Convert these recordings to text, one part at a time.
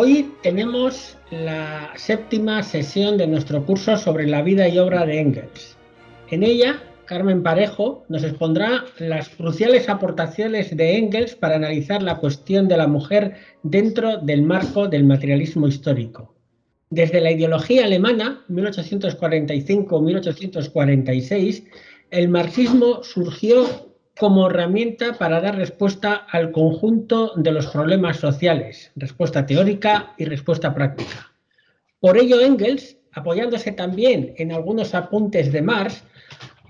Hoy tenemos la séptima sesión de nuestro curso sobre la vida y obra de Engels. En ella, Carmen Parejo nos expondrá las cruciales aportaciones de Engels para analizar la cuestión de la mujer dentro del marco del materialismo histórico. Desde la ideología alemana, 1845-1846, el marxismo surgió como herramienta para dar respuesta al conjunto de los problemas sociales, respuesta teórica y respuesta práctica. Por ello, Engels, apoyándose también en algunos apuntes de Marx,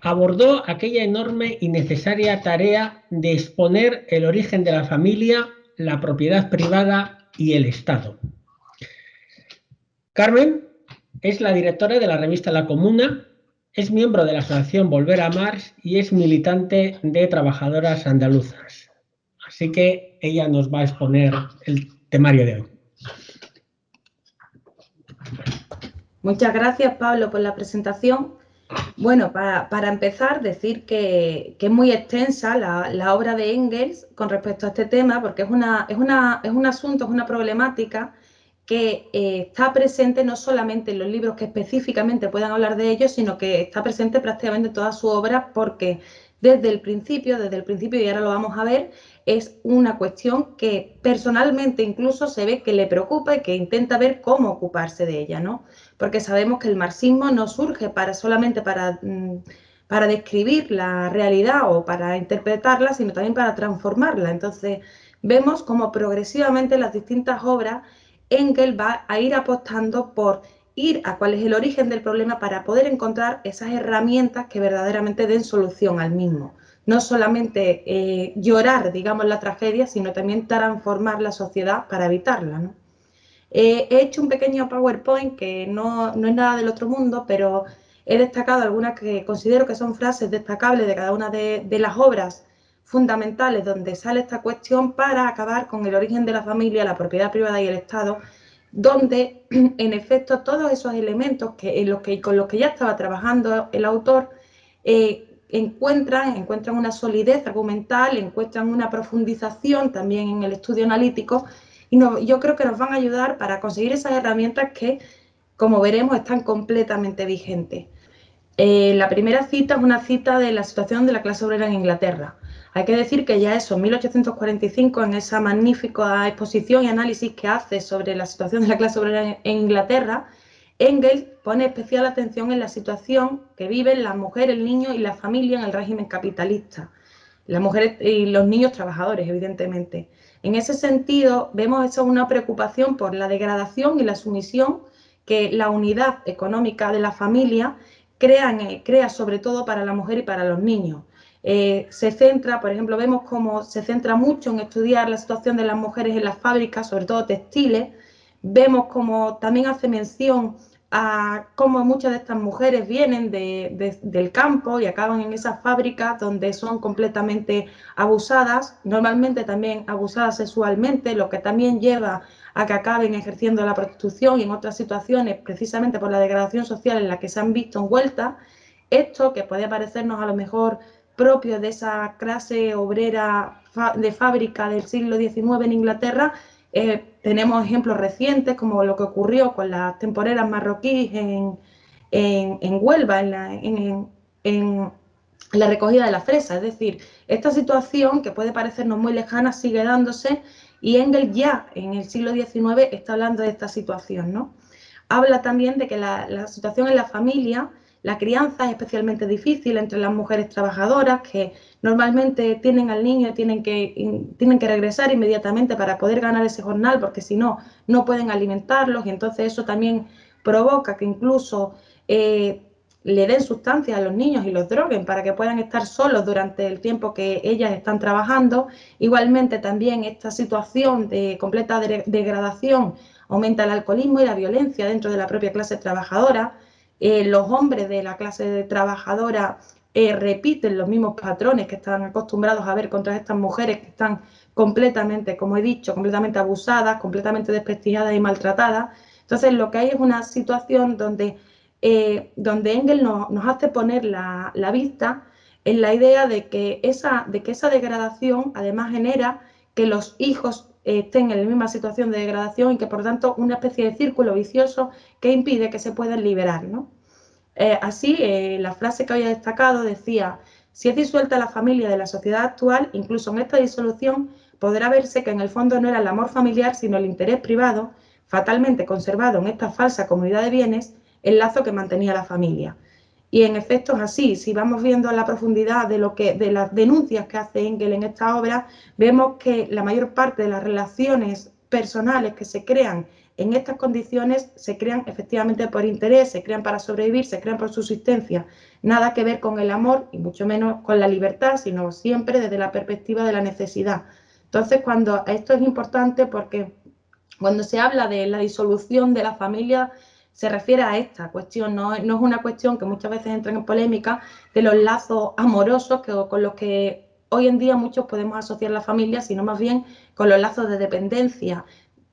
abordó aquella enorme y necesaria tarea de exponer el origen de la familia, la propiedad privada y el Estado. Carmen es la directora de la revista La Comuna, es miembro de la asociación Volver a Marx y es militante de Trabajadoras Andaluzas. Así que ella nos va a exponer el temario de hoy. Muchas gracias, Pablo, por la presentación. Bueno, para empezar, decir que es muy extensa la obra de Engels con respecto a este tema, porque es un asunto, es una problemática que está presente no solamente en los libros que específicamente puedan hablar de ello, sino que está presente prácticamente en toda su obra, porque desde el principio, y ahora lo vamos a ver, es una cuestión que personalmente incluso se ve que le preocupa y que intenta ver cómo ocuparse de ella, ¿no? Porque sabemos que el marxismo no surge solamente para describir la realidad o para interpretarla, sino también para transformarla. Entonces, vemos cómo progresivamente las distintas obras Engels va a ir apostando por ir a cuál es el origen del problema para poder encontrar esas herramientas que verdaderamente den solución al mismo. No solamente llorar, digamos, la tragedia, sino también transformar la sociedad para evitarla, ¿no? He hecho un pequeño PowerPoint que no es nada del otro mundo, pero he destacado algunas que considero que son frases destacables de cada una de las obras fundamentales donde sale esta cuestión para acabar con el origen de la familia, la propiedad privada y el Estado, donde en efecto todos esos elementos con los que ya estaba trabajando el autor encuentran una solidez argumental, encuentran una profundización también en el estudio analítico y yo creo que nos van a ayudar para conseguir esas herramientas que, como veremos, están completamente vigentes. La primera cita es una cita de la situación de la clase obrera en Inglaterra. Hay que decir que ya eso, en 1845, en esa magnífica exposición y análisis que hace sobre la situación de la clase obrera en Inglaterra, Engels pone especial atención en la situación que viven las mujeres, el niño y la familia en el régimen capitalista. Las mujeres y los niños trabajadores, evidentemente. En ese sentido, vemos eso una preocupación por la degradación y la sumisión que la unidad económica de la familia crea sobre todo para la mujer y para los niños. Se centra, por ejemplo, vemos cómo se centra mucho en estudiar la situación de las mujeres en las fábricas, sobre todo textiles. Vemos cómo también hace mención a cómo muchas de estas mujeres vienen del campo y acaban en esas fábricas donde son completamente abusadas, normalmente también abusadas sexualmente, lo que también lleva a que acaben ejerciendo la prostitución y en otras situaciones, precisamente por la degradación social en la que se han visto envueltas. Esto, que puede parecernos a lo mejor propio de esa clase obrera de fábrica del siglo XIX en Inglaterra, tenemos ejemplos recientes como lo que ocurrió con las temporeras marroquíes en Huelva, en la recogida de la fresa. Es decir, esta situación que puede parecernos muy lejana sigue dándose y Engels ya en el siglo XIX está hablando de esta situación, ¿no? Habla también de que la situación en la familia, la crianza es especialmente difícil entre las mujeres trabajadoras que normalmente tienen al niño y tienen que regresar inmediatamente para poder ganar ese jornal porque si no, no pueden alimentarlos y entonces eso también provoca que incluso le den sustancias a los niños y los droguen para que puedan estar solos durante el tiempo que ellas están trabajando. Igualmente también esta situación de completa degradación aumenta el alcoholismo y la violencia dentro de la propia clase trabajadora. Los hombres de la clase trabajadora repiten los mismos patrones que están acostumbrados a ver contra estas mujeres que están completamente, como he dicho, completamente abusadas, completamente desprestigiadas y maltratadas. Entonces lo que hay es una situación donde Engels nos hace poner la vista en la idea de que esa degradación además genera que los hijos estén en la misma situación de degradación y que, por tanto, una especie de círculo vicioso que impide que se puedan liberar, ¿no? Así, la frase que había destacado decía: si es disuelta la familia de la sociedad actual, incluso en esta disolución podrá verse que en el fondo no era el amor familiar, sino el interés privado, fatalmente conservado en esta falsa comunidad de bienes, el lazo que mantenía la familia. Y en efecto es así. Si vamos viendo la profundidad de las denuncias que hace Engels en esta obra, vemos que la mayor parte de las relaciones personales que se crean en estas condiciones se crean efectivamente por interés, se crean para sobrevivir, se crean por subsistencia. Nada que ver con el amor y mucho menos con la libertad, sino siempre desde la perspectiva de la necesidad. Entonces, esto es importante porque cuando se habla de la disolución de la familia, se refiere a esta cuestión, no es una cuestión que muchas veces entra en polémica de los lazos amorosos con los que hoy en día muchos podemos asociar la familia, sino más bien con los lazos de dependencia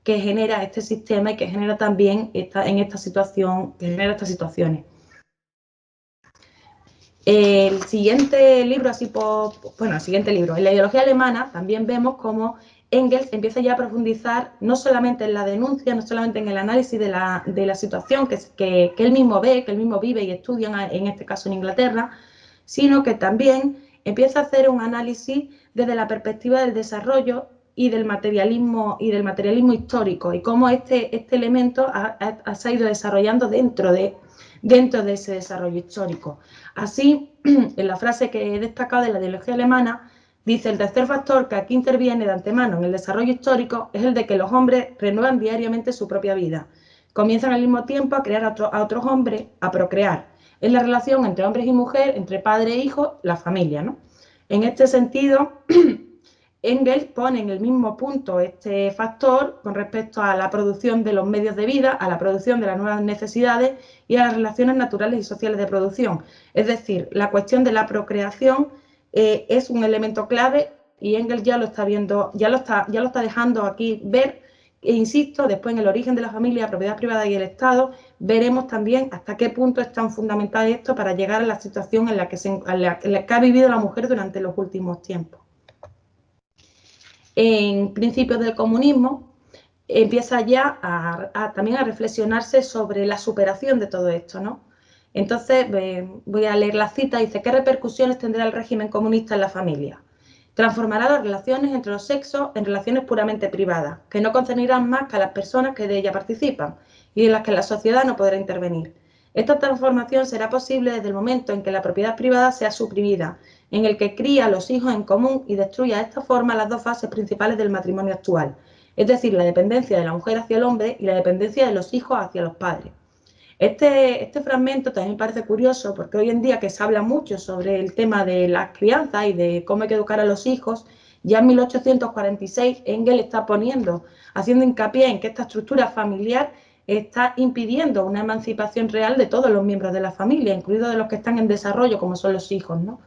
que genera este sistema y que genera también esta situación, que genera estas situaciones. El siguiente libro, en la ideología alemana, también vemos cómo Engels empieza ya a profundizar no solamente en la denuncia, no solamente en el análisis de la situación que él mismo ve, que él mismo vive y estudia, en este caso en Inglaterra, sino que también empieza a hacer un análisis desde la perspectiva del desarrollo y del materialismo histórico, y cómo este elemento se ha ido desarrollando dentro de ese desarrollo histórico. Así, en la frase que he destacado de la ideología alemana, dice: el tercer factor que aquí interviene de antemano en el desarrollo histórico es el de que los hombres renuevan diariamente su propia vida. Comienzan al mismo tiempo a crear a otros hombres, a procrear. Es la relación entre hombres y mujer, entre padre e hijo, la familia, ¿no? En este sentido, Engels pone en el mismo punto este factor con respecto a la producción de los medios de vida, a la producción de las nuevas necesidades y a las relaciones naturales y sociales de producción. Es decir, la cuestión de la procreación es un elemento clave, y Engels ya lo está viendo, ya lo está dejando aquí ver. E insisto, después en el origen de la familia, propiedad privada y el Estado, veremos también hasta qué punto es tan fundamental esto para llegar a la situación en la que ha vivido la mujer durante los últimos tiempos. En principios del comunismo, empieza ya también a reflexionarse sobre la superación de todo esto, ¿no? Entonces, voy a leer la cita, dice: ¿qué repercusiones tendrá el régimen comunista en la familia? Transformará las relaciones entre los sexos en relaciones puramente privadas, que no concernirán más que a las personas que de ella participan y en las que la sociedad no podrá intervenir. Esta transformación será posible desde el momento en que la propiedad privada sea suprimida, en el que cría a los hijos en común y destruya de esta forma las dos fases principales del matrimonio actual, es decir, la dependencia de la mujer hacia el hombre y la dependencia de los hijos hacia los padres. Este fragmento también me parece curioso porque hoy en día, que se habla mucho sobre el tema de las crianzas y de cómo hay que educar a los hijos, ya en 1846 Engels está haciendo hincapié en que esta estructura familiar está impidiendo una emancipación real de todos los miembros de la familia, incluidos de los que están en desarrollo, como son los hijos, ¿no?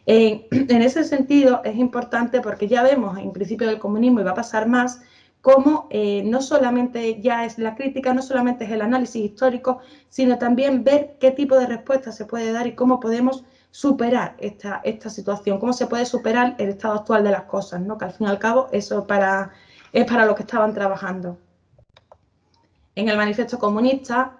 En ese sentido es importante porque ya vemos en principio del comunismo, y va a pasar más, cómo no solamente ya es la crítica, no solamente es el análisis histórico, sino también ver qué tipo de respuesta se puede dar y cómo podemos superar esta situación, cómo se puede superar el estado actual de las cosas, ¿no? Que al fin y al cabo eso es para lo que estaban trabajando. En el manifiesto comunista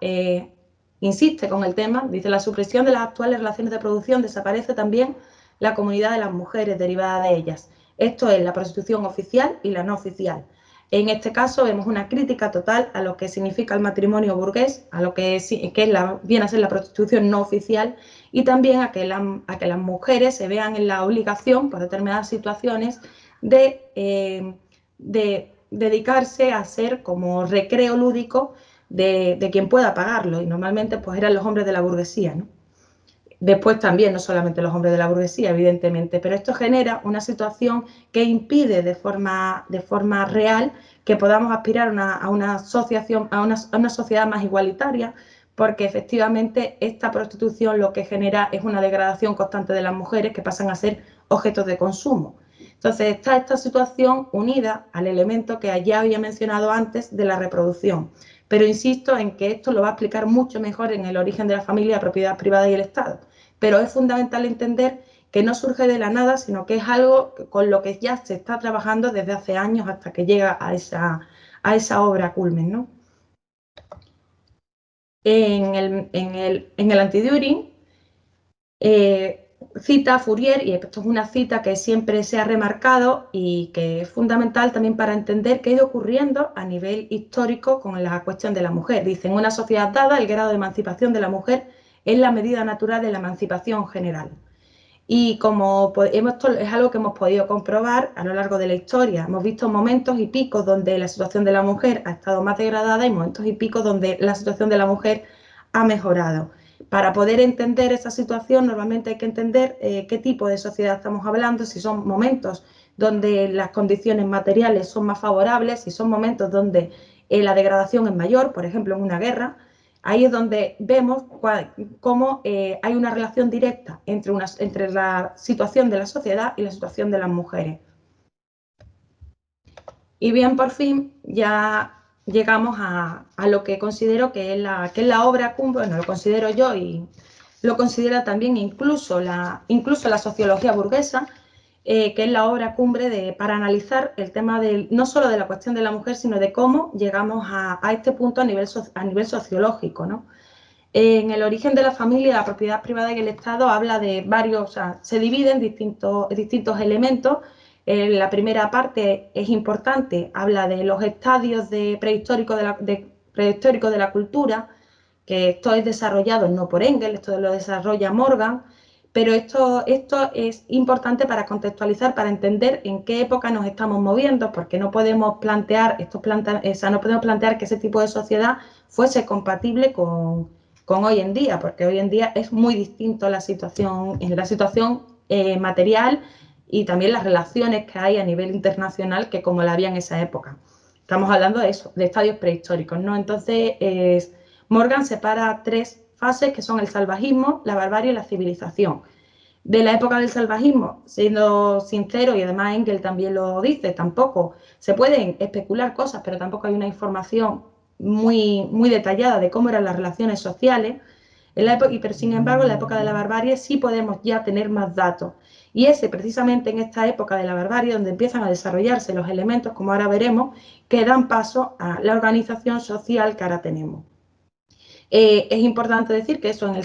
insiste con el tema, dice: la supresión de las actuales relaciones de producción desaparece también la comunidad de las mujeres derivada de ellas. Esto es la prostitución oficial y la no oficial. En este caso vemos una crítica total a lo que significa el matrimonio burgués, a lo que viene a ser la prostitución no oficial, y también a que las mujeres se vean en la obligación, por determinadas situaciones, de dedicarse a ser como recreo lúdico de quien pueda pagarlo, y normalmente pues eran los hombres de la burguesía, ¿no? Después también, no solamente los hombres de la burguesía, evidentemente, pero esto genera una situación que impide de forma real que podamos aspirar a una asociación, a una sociedad más igualitaria, porque efectivamente esta prostitución lo que genera es una degradación constante de las mujeres, que pasan a ser objetos de consumo. Entonces está esta situación unida al elemento que ya había mencionado antes de la reproducción. Pero insisto en que esto lo va a explicar mucho mejor en el origen de la familia, propiedad privada y el Estado. Pero es fundamental entender que no surge de la nada, sino que es algo con lo que ya se está trabajando desde hace años hasta que llega a esa obra culmen, ¿no? En el Anti-Düring cita a Fourier, y esto es una cita que siempre se ha remarcado y que es fundamental también para entender qué ha ido ocurriendo a nivel histórico con la cuestión de la mujer. Dice, en una sociedad dada, el grado de emancipación de la mujer es la medida natural de la emancipación general. Y como esto es algo que hemos podido comprobar a lo largo de la historia, hemos visto momentos y picos donde la situación de la mujer ha estado más degradada y momentos y picos donde la situación de la mujer ha mejorado. Para poder entender esa situación, normalmente hay que entender qué tipo de sociedad estamos hablando, si son momentos donde las condiciones materiales son más favorables, si son momentos donde la degradación es mayor, por ejemplo, en una guerra. Ahí es donde vemos cómo hay una relación directa entre la situación de la sociedad y la situación de las mujeres. Y bien, por fin ya llegamos a lo que considero que es la obra cumbre, bueno, lo considero yo y lo considera también incluso la sociología burguesa, que es la obra cumbre para analizar el tema no solo de la cuestión de la mujer, sino de cómo llegamos a este punto a nivel sociológico, ¿no? En el origen de la familia, la propiedad privada y el Estado habla de varios, o sea, se divide en distintos elementos. La primera parte es importante, habla de los estadios prehistóricos de la cultura, que esto es desarrollado no por Engels, esto lo desarrolla Morgan, pero esto es importante para contextualizar, para entender en qué época nos estamos moviendo, porque no podemos plantear que ese tipo de sociedad fuese compatible con hoy en día, porque hoy en día es muy distinto la situación material y también las relaciones que hay a nivel internacional que como la había en esa época. Estamos hablando de eso, de estadios prehistóricos, ¿no? Entonces, Morgan separa tres fases que son el salvajismo, la barbarie y la civilización. De la época del salvajismo, siendo sincero, y además Engels también lo dice, tampoco se pueden especular cosas, pero tampoco hay una información muy detallada de cómo eran las relaciones sociales, pero sin embargo en la época de la barbarie sí podemos ya tener más datos. Y es precisamente en esta época de la barbarie donde empiezan a desarrollarse los elementos, como ahora veremos, que dan paso a la organización social que ahora tenemos. Es importante decir que eso en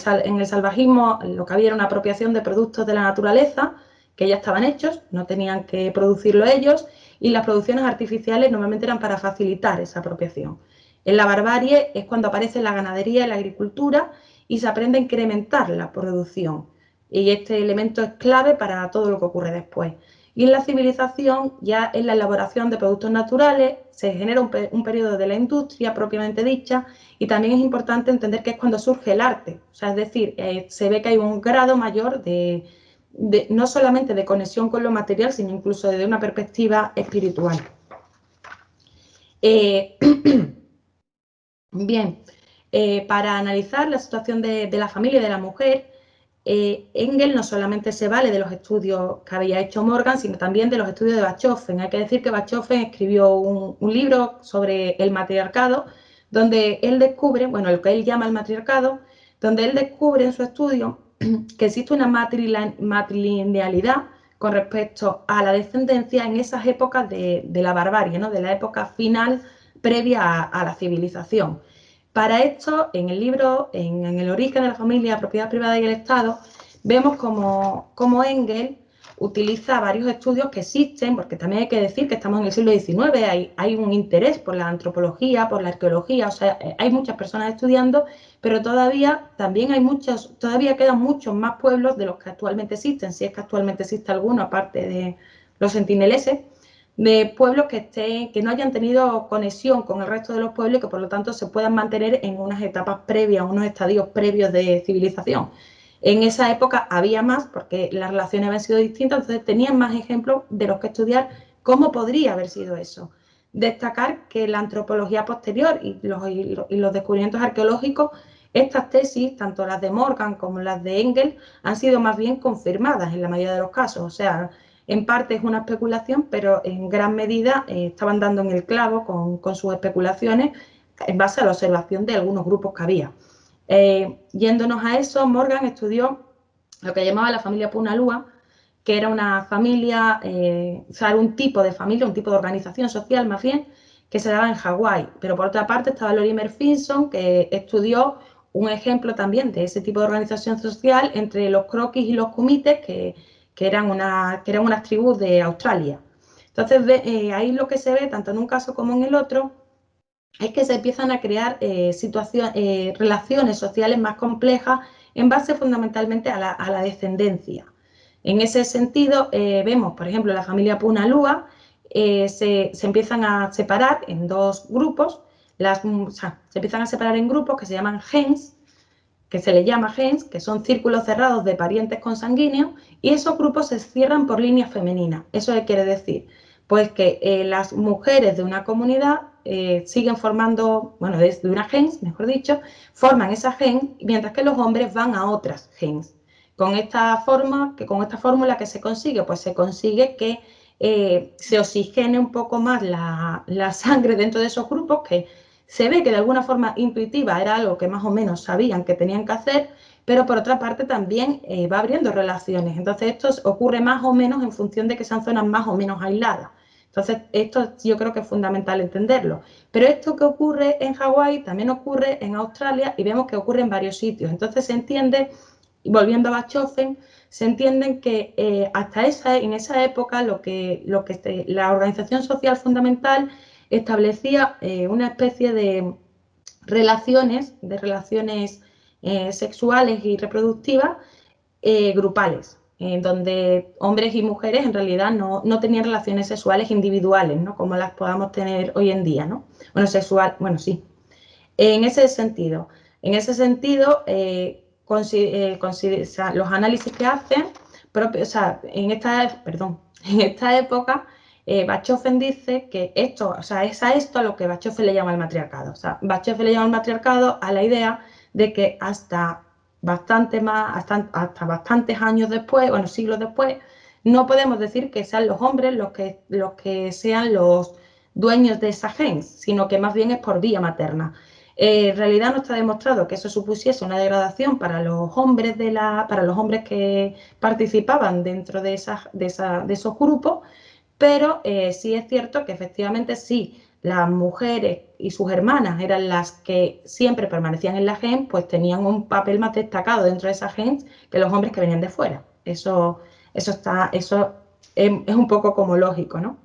el salvajismo lo que había era una apropiación de productos de la naturaleza que ya estaban hechos, no tenían que producirlo ellos, y las producciones artificiales normalmente eran para facilitar esa apropiación. En la barbarie es cuando aparece la ganadería y la agricultura y se aprende a incrementar la producción. Y este elemento es clave para todo lo que ocurre después. Y en la civilización ya es la elaboración de productos naturales, se genera un periodo de la industria propiamente dicha, y también es importante entender que es cuando surge el arte. O sea, es decir, se ve que hay un grado mayor no solamente de conexión con lo material, sino incluso desde una perspectiva espiritual. Bien, para analizar la situación de la familia y de la mujer, Engels no solamente se vale de los estudios que había hecho Morgan, sino también de los estudios de Bachofen. Hay que decir que Bachofen escribió un libro sobre el matriarcado, donde él descubre, bueno, lo que él llama el matriarcado, donde él descubre en su estudio que existe una matrilinealidad con respecto a la descendencia en esas épocas de la barbarie, ¿no? De la época final previa a la civilización. Para esto, en el libro, en el origen de la familia, propiedad privada y el Estado, vemos como Engels utiliza varios estudios que existen, porque también hay que decir que estamos en el siglo XIX, hay un interés por la antropología, por la arqueología, o sea, hay muchas personas estudiando, pero todavía quedan muchos más pueblos de los que actualmente existen, si es que actualmente existe alguno, aparte de los sentineleses, de pueblos que no hayan tenido conexión con el resto de los pueblos y que por lo tanto se puedan mantener en unas etapas previas, unos estadios previos de civilización. En esa época había más porque las relaciones habían sido distintas, entonces tenían más ejemplos de los que estudiar cómo podría haber sido eso. Destacar que la antropología posterior y los descubrimientos arqueológicos, estas tesis, tanto las de Morgan como las de Engels, han sido más bien confirmadas en la mayoría de los casos. O sea, en parte es una especulación, pero en gran medida estaban dando en el clavo con sus especulaciones en base a la observación de algunos grupos que había. Yéndonos a eso, Morgan estudió lo que llamaba la familia Punalúa, que era una familia, o sea, un tipo de familia, un tipo de organización social más bien, que se daba en Hawái. Pero por otra parte estaba Lorimer Finson, que estudió un ejemplo también de ese tipo de organización social entre los croquis y los kumites, que eran unas tribus de Australia. Entonces, ahí lo que se ve, tanto en un caso como en el otro, es que se empiezan a crear relaciones sociales más complejas en base fundamentalmente a la descendencia. En ese sentido, vemos, por ejemplo, la familia Punalua se empiezan a separar en dos grupos, se empiezan a separar en grupos que se llaman gens, que se les llama gens, que son círculos cerrados de parientes consanguíneos, y esos grupos se cierran por líneas femeninas. ¿Eso qué quiere decir? Pues que las mujeres de una comunidad siguen formando, bueno, de una gens, mejor dicho, forman esa gens, mientras que los hombres van a otras gens. Con esta fórmula que se consigue, pues se consigue que se oxigene un poco más la sangre dentro de esos grupos, que se ve que de alguna forma intuitiva era algo que más o menos sabían que tenían que hacer, pero por otra parte también va abriendo relaciones. Entonces esto ocurre más o menos en función de que sean zonas más o menos aisladas. Entonces esto yo creo que es fundamental entenderlo. Pero esto que ocurre en Hawái también ocurre en Australia y vemos que ocurre en varios sitios. Entonces se entiende, volviendo a Bachofen, se entienden que en esa época la organización social fundamental establecía una especie de relaciones sexuales y reproductivas grupales, en donde hombres y mujeres en realidad no tenían relaciones sexuales individuales, ¿no? Como las podamos tener hoy en día, ¿no? Bueno, sí. En ese sentido, los análisis que hacen, o sea, en esta época, Bachofen dice que esto, o sea, es a esto a lo que Bachofen le llama el matriarcado. O sea, Bachofen le llama el matriarcado a la idea de que hasta bastantes años después, bueno, siglos después, no podemos decir que sean los hombres los que sean los dueños de esa gens, sino que más bien es por vía materna. En realidad no está demostrado que eso supusiese una degradación para los hombres que participaban dentro de esos grupos, pero sí es cierto que efectivamente sí, las mujeres y sus hermanas eran las que siempre permanecían en la gens, pues tenían un papel más destacado dentro de esa gens que los hombres que venían de fuera. Eso es un poco como lógico, ¿no?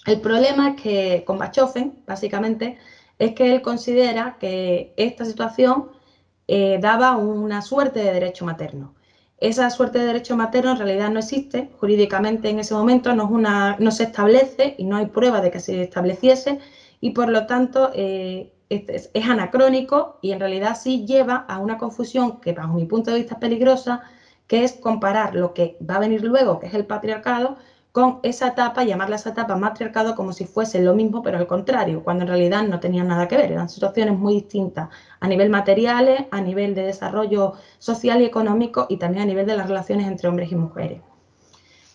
El problema es que con Bachofen, básicamente, es que él considera que esta situación daba una suerte de derecho materno. Esa suerte de derecho materno en realidad no existe jurídicamente en ese momento, no se establece y no hay prueba de que se estableciese, y por lo tanto es anacrónico y en realidad sí lleva a una confusión que bajo mi punto de vista es peligrosa, que es comparar lo que va a venir luego, que es el patriarcado, con esa etapa, llamarla esa etapa matriarcado como si fuese lo mismo, pero al contrario, cuando en realidad no tenían nada que ver, eran situaciones muy distintas a nivel materiales, a nivel de desarrollo social y económico y también a nivel de las relaciones entre hombres y mujeres.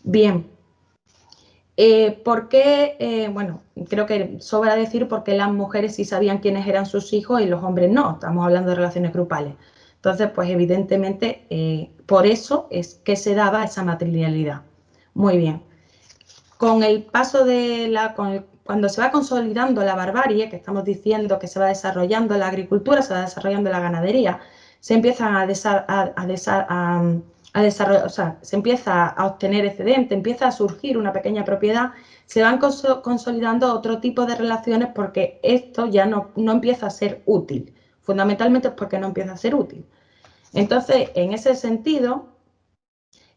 Bien, ¿por qué? Bueno, creo que sobra decir por qué las mujeres sí sabían quiénes eran sus hijos y los hombres no, estamos hablando de relaciones grupales. Entonces, pues evidentemente, por eso es que se daba esa matrilinealidad. Muy bien. Con el paso cuando se va consolidando la barbarie, que estamos diciendo que se va desarrollando la agricultura, se va desarrollando la ganadería, se empiezan se empieza a obtener excedente, empieza a surgir una pequeña propiedad, se van consolidando otro tipo de relaciones porque esto ya no empieza a ser útil. Fundamentalmente es porque no empieza a ser útil. Entonces, en ese sentido,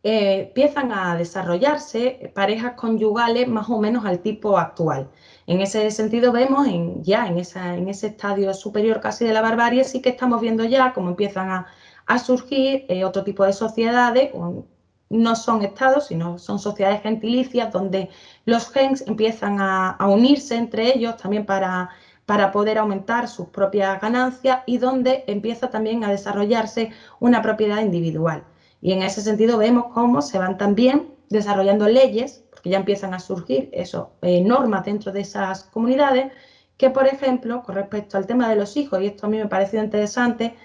empiezan a desarrollarse parejas conyugales más o menos al tipo actual. En ese sentido vemos en ese estadio superior casi de la barbarie, sí que estamos viendo ya cómo empiezan a surgir otro tipo de sociedades, no son estados, sino son sociedades gentilicias donde los gens empiezan a unirse entre ellos también para poder aumentar sus propias ganancias y donde empieza también a desarrollarse una propiedad individual. Y en ese sentido vemos cómo se van también desarrollando leyes, porque ya empiezan a surgir normas dentro de esas comunidades, que por ejemplo, con respecto al tema de los hijos, y esto a mí me ha parecido interesante,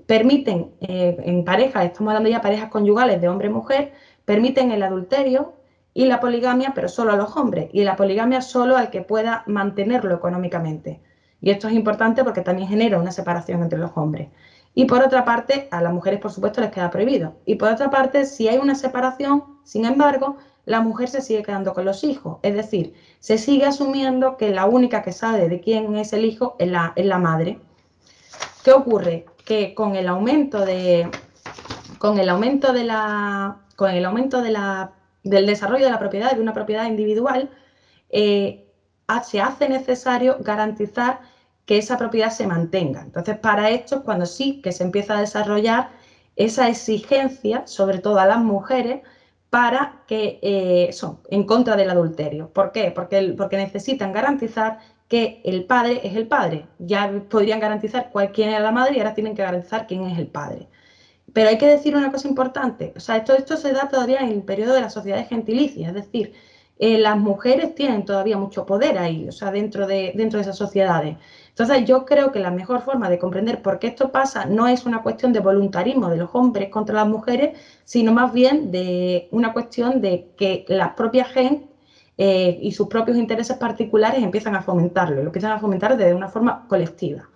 permiten, en parejas, estamos hablando ya de parejas conyugales de hombre-mujer, permiten el adulterio y la poligamia, pero solo a los hombres, y la poligamia solo al que pueda mantenerlo económicamente. Y esto es importante porque también genera una separación entre los hombres. Y por otra parte, a las mujeres, por supuesto, les queda prohibido. Y por otra parte, si hay una separación, sin embargo, la mujer se sigue quedando con los hijos. Es decir, se sigue asumiendo que la única que sabe de quién es el hijo es la madre. ¿Qué ocurre? Que con el aumento del desarrollo de la propiedad, de una propiedad individual, se hace necesario garantizar que esa propiedad se mantenga. Entonces, para esto es cuando sí que se empieza a desarrollar esa exigencia, sobre todo a las mujeres, para que en contra del adulterio. ¿Por qué? Porque necesitan garantizar que el padre es el padre. Ya podrían garantizar quién era la madre y ahora tienen que garantizar quién es el padre. Pero hay que decir una cosa importante, o sea, esto se da todavía en el periodo de las sociedades gentilicias, es decir, las mujeres tienen todavía mucho poder ahí, o sea, dentro de esas sociedades. Entonces, yo creo que la mejor forma de comprender por qué esto pasa no es una cuestión de voluntarismo de los hombres contra las mujeres, sino más bien de una cuestión de que las propias gente y sus propios intereses particulares empiezan a fomentarlo, y lo empiezan a fomentar de una forma colectiva.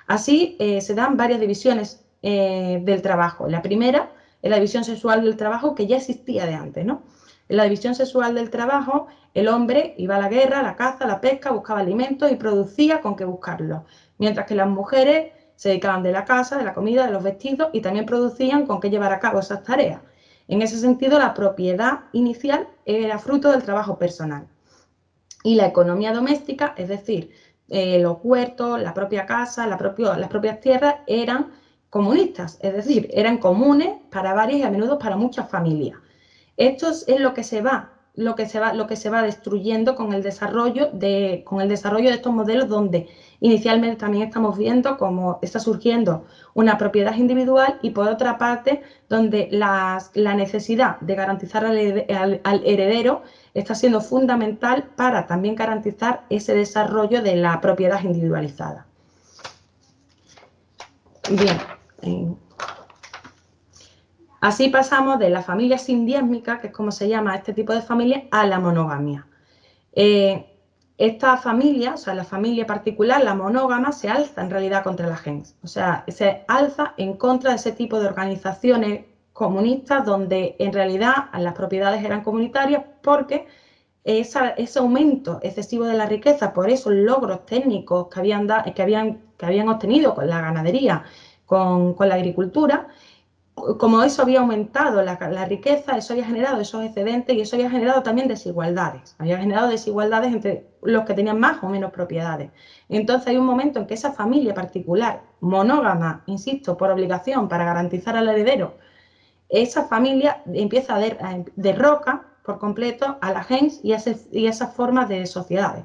Así se dan varias divisiones del trabajo. La primera es la división sexual del trabajo, que ya existía de antes, ¿no? En la división sexual del trabajo, el hombre iba a la guerra, a la caza, a la pesca, buscaba alimentos y producía con qué buscarlos, mientras que las mujeres se dedicaban de la casa, de la comida, de los vestidos y también producían con qué llevar a cabo esas tareas. En ese sentido, la propiedad inicial era fruto del trabajo personal. Y la economía doméstica, es decir, los huertos, la propia casa, las propias tierras eran comunistas, es decir, eran comunes para varias y a menudo para muchas familias. Esto es lo que se va destruyendo con el desarrollo de estos modelos, donde inicialmente también estamos viendo cómo está surgiendo una propiedad individual y por otra parte donde la necesidad de garantizar al heredero está siendo fundamental para también garantizar ese desarrollo de la propiedad individualizada. Bien. Así pasamos de la familia sindiásmica, que es como se llama este tipo de familia, a la monogamia. Esta familia, o sea, la familia particular, la monógama, se alza en realidad contra la gens. O sea, se alza en contra de ese tipo de organizaciones comunistas donde en realidad las propiedades eran comunitarias, porque ese aumento excesivo de la riqueza por esos logros técnicos que habían obtenido con la ganadería, con la agricultura, como eso había aumentado la riqueza, eso había generado esos excedentes y eso había generado también desigualdades. Había generado desigualdades entre los que tenían más o menos propiedades. Entonces hay un momento en que esa familia particular, monógama, insisto, por obligación, para garantizar al heredero, esa familia empieza derroca por completo a la gens y esas formas de sociedades.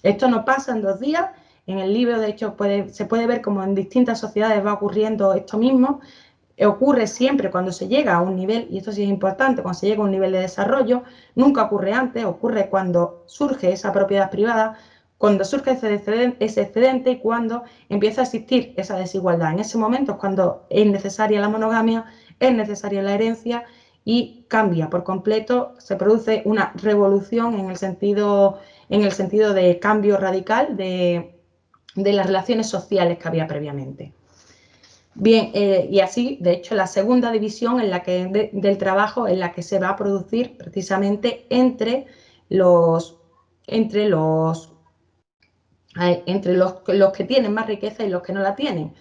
Esto no pasa en 2 días. En el libro, de hecho, se puede ver cómo en distintas sociedades va ocurriendo esto mismo. Ocurre siempre cuando se llega a un nivel, y esto sí es importante, cuando se llega a un nivel de desarrollo, nunca ocurre antes, ocurre cuando surge esa propiedad privada, cuando surge ese excedente y cuando empieza a existir esa desigualdad. En ese momento es cuando es necesaria la monogamia, es necesaria la herencia y cambia por completo, se produce una revolución en el sentido de cambio radical de las relaciones sociales que había previamente. Bien, y así, de hecho, la segunda división del trabajo en la que se va a producir precisamente entre los que tienen más riqueza y los que no la tienen.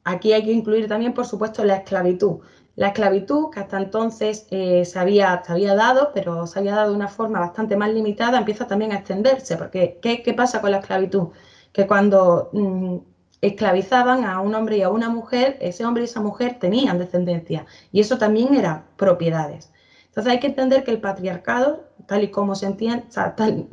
Aquí hay que incluir también, por supuesto, la esclavitud. La esclavitud, que hasta entonces se había dado, pero se había dado de una forma bastante más limitada, empieza también a extenderse, porque ¿qué pasa con la esclavitud? Que cuando esclavizaban a un hombre y a una mujer, ese hombre y esa mujer tenían descendencia, y eso también eran propiedades. Entonces hay que entender que el patriarcado, tal y como se entiende,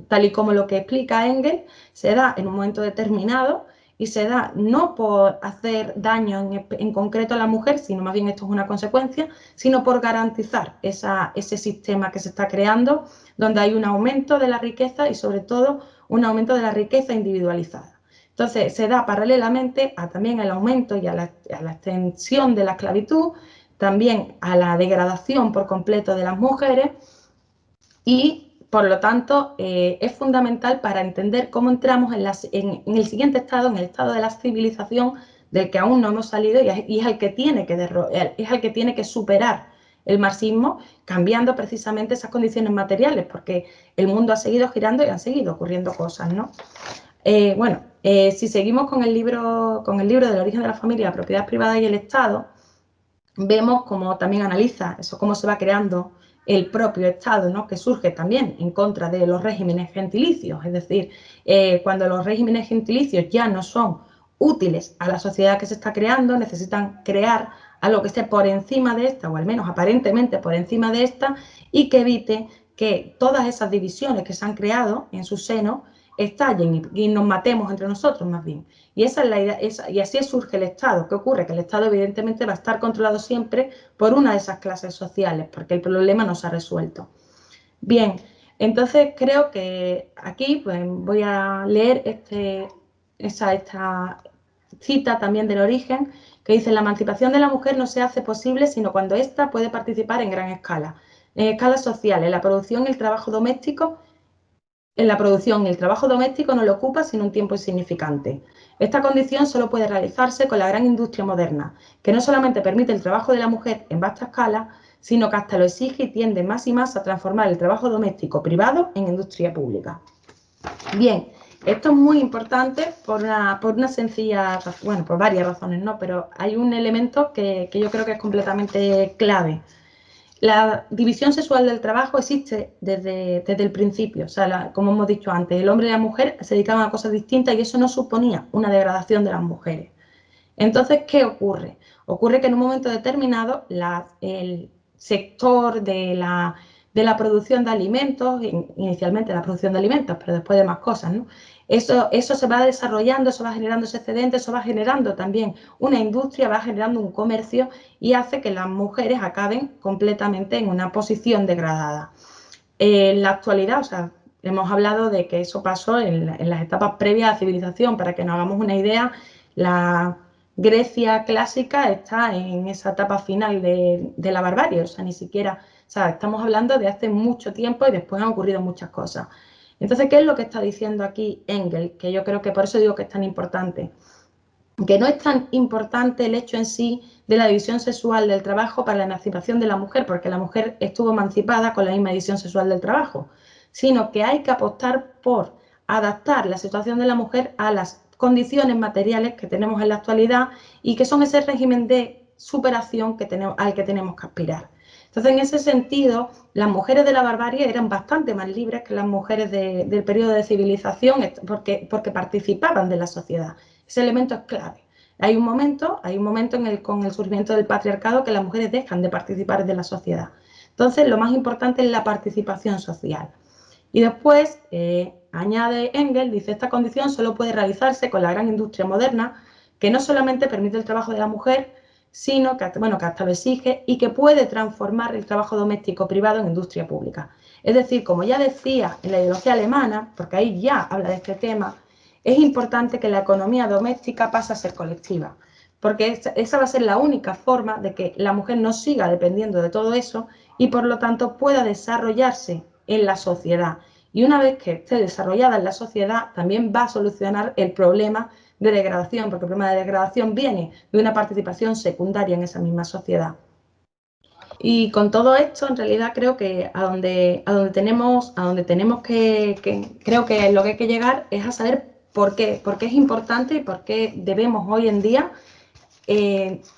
tal y como lo que explica Engels, se da en un momento determinado y se da no por hacer daño en concreto a la mujer, sino más bien esto es una consecuencia, sino por garantizar ese sistema que se está creando, donde hay un aumento de la riqueza y sobre todo un aumento de la riqueza individualizada. Entonces, se da paralelamente también al aumento y a la extensión de la esclavitud, también a la degradación por completo de las mujeres y, por lo tanto, es fundamental para entender cómo entramos en el siguiente estado, en el estado de la civilización, del que aún no hemos salido y es el que tiene que superar el marxismo, cambiando precisamente esas condiciones materiales, porque el mundo ha seguido girando y han seguido ocurriendo cosas, ¿no? Si seguimos con el libro del origen de la familia, la propiedad privada y el Estado, vemos cómo también analiza eso, cómo se va creando el propio Estado, ¿no? Que surge también en contra de los regímenes gentilicios, es decir, cuando los regímenes gentilicios ya no son útiles a la sociedad que se está creando, necesitan crear algo que esté por encima de esta, o al menos aparentemente por encima de esta, y que evite que todas esas divisiones que se han creado en su seno estallen y nos matemos entre nosotros más bien. Y esa es la idea, y así surge el Estado. ¿Qué ocurre? Que el Estado evidentemente va a estar controlado siempre por una de esas clases sociales, porque el problema no se ha resuelto. Bien, entonces creo que aquí pues, voy a leer esta cita también del origen, que dice: la emancipación de la mujer no se hace posible sino cuando ésta puede participar en gran escala social, en la producción y el trabajo doméstico. En la producción, el trabajo doméstico no le ocupa sino un tiempo insignificante. Esta condición solo puede realizarse con la gran industria moderna, que no solamente permite el trabajo de la mujer en vasta escala, sino que hasta lo exige y tiende más y más a transformar el trabajo doméstico privado en industria pública. Bien, esto es muy importante por una sencilla, bueno, por varias razones, ¿no? Pero hay un elemento que yo creo que es completamente clave. La división sexual del trabajo existe desde el principio, o sea, como hemos dicho antes, el hombre y la mujer se dedicaban a cosas distintas y eso no suponía una degradación de las mujeres. Entonces, ¿qué ocurre? Ocurre que en un momento determinado el sector de la producción de alimentos, inicialmente la producción de alimentos, pero después de más cosas, ¿no? Eso se va desarrollando, eso va generando ese excedente, eso va generando también una industria, va generando un comercio y hace que las mujeres acaben completamente en una posición degradada. En la actualidad, o sea, hemos hablado de que eso pasó en las etapas previas a la civilización. Para que nos hagamos una idea, la Grecia clásica está en esa etapa final de la barbarie, o sea, ni siquiera, o sea, estamos hablando de hace mucho tiempo y después han ocurrido muchas cosas. Entonces, ¿qué es lo que está diciendo aquí Engels? Que yo creo que por eso digo que es tan importante. Que no es tan importante el hecho en sí de la división sexual del trabajo para la emancipación de la mujer, porque la mujer estuvo emancipada con la misma división sexual del trabajo, sino que hay que apostar por adaptar la situación de la mujer a las condiciones materiales que tenemos en la actualidad y que son ese régimen de superación al que tenemos que aspirar. Entonces, en ese sentido, las mujeres de la barbarie eran bastante más libres que las mujeres del periodo de civilización porque participaban de la sociedad. Ese elemento es clave. Hay un momento con el surgimiento del patriarcado que las mujeres dejan de participar de la sociedad. Entonces, lo más importante es la participación social. Y después, añade Engels, dice: esta condición solo puede realizarse con la gran industria moderna, que no solamente permite el trabajo de la mujer, sino que hasta lo exige y que puede transformar el trabajo doméstico privado en industria pública. Es decir, como ya decía en la ideología alemana, porque ahí ya habla de este tema, es importante que la economía doméstica pase a ser colectiva, porque esa va a ser la única forma de que la mujer no siga dependiendo de todo eso y por lo tanto pueda desarrollarse en la sociedad. Y una vez que esté desarrollada en la sociedad, también va a solucionar el problema de degradación, porque el problema de degradación viene de una participación secundaria en esa misma sociedad. Y con todo esto, en realidad creo que a donde tenemos que creo que lo que hay que llegar es a saber por qué es importante y por qué debemos hoy en día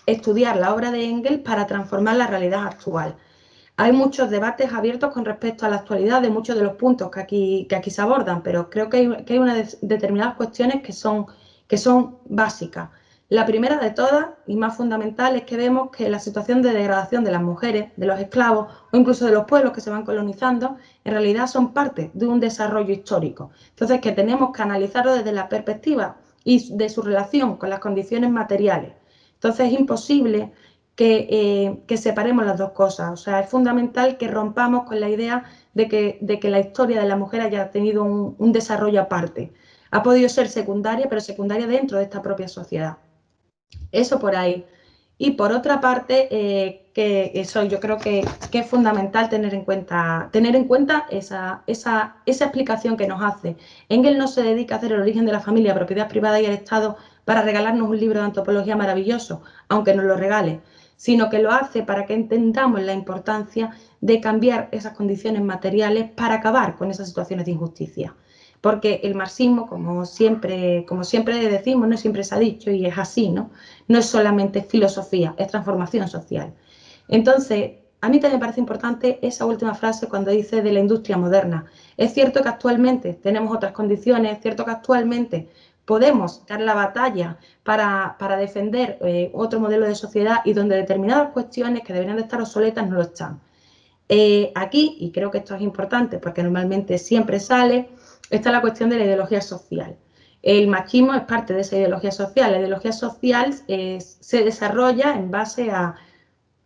estudiar la obra de Engels para transformar la realidad actual. Hay muchos debates abiertos con respecto a la actualidad de muchos de los puntos que aquí se abordan, pero creo que hay unas determinadas cuestiones que son básicas. La primera de todas y más fundamental es que vemos que la situación de degradación de las mujeres, de los esclavos o incluso de los pueblos que se van colonizando, en realidad son parte de un desarrollo histórico. Entonces, que tenemos que analizarlo desde la perspectiva y de su relación con las condiciones materiales. Entonces, es imposible que separemos las dos cosas. O sea, es fundamental que rompamos con la idea de que la historia de la mujer haya tenido un desarrollo aparte. ha podido ser secundaria, pero secundaria dentro de esta propia sociedad. Eso por ahí. Y por otra parte, que eso yo creo que es fundamental tener en cuenta esa explicación que nos hace. Engels no se dedica a hacer el origen de la familia, propiedad privada y el Estado para regalarnos un libro de antropología maravilloso, aunque nos lo regale, sino que lo hace para que entendamos la importancia de cambiar esas condiciones materiales para acabar con esas situaciones de injusticia. Porque el marxismo, como siempre decimos, no siempre se ha dicho y es así, ¿no? No es solamente filosofía, es transformación social. Entonces, a mí también me parece importante esa última frase cuando dice de la industria moderna. Es cierto que actualmente tenemos otras condiciones, es cierto que actualmente podemos dar la batalla para defender otro modelo de sociedad y donde determinadas cuestiones que deberían de estar obsoletas no lo están. Aquí, y creo que esto es importante porque normalmente siempre sale, está la cuestión de la ideología social. El machismo es parte de esa ideología social. La ideología social se desarrolla en base a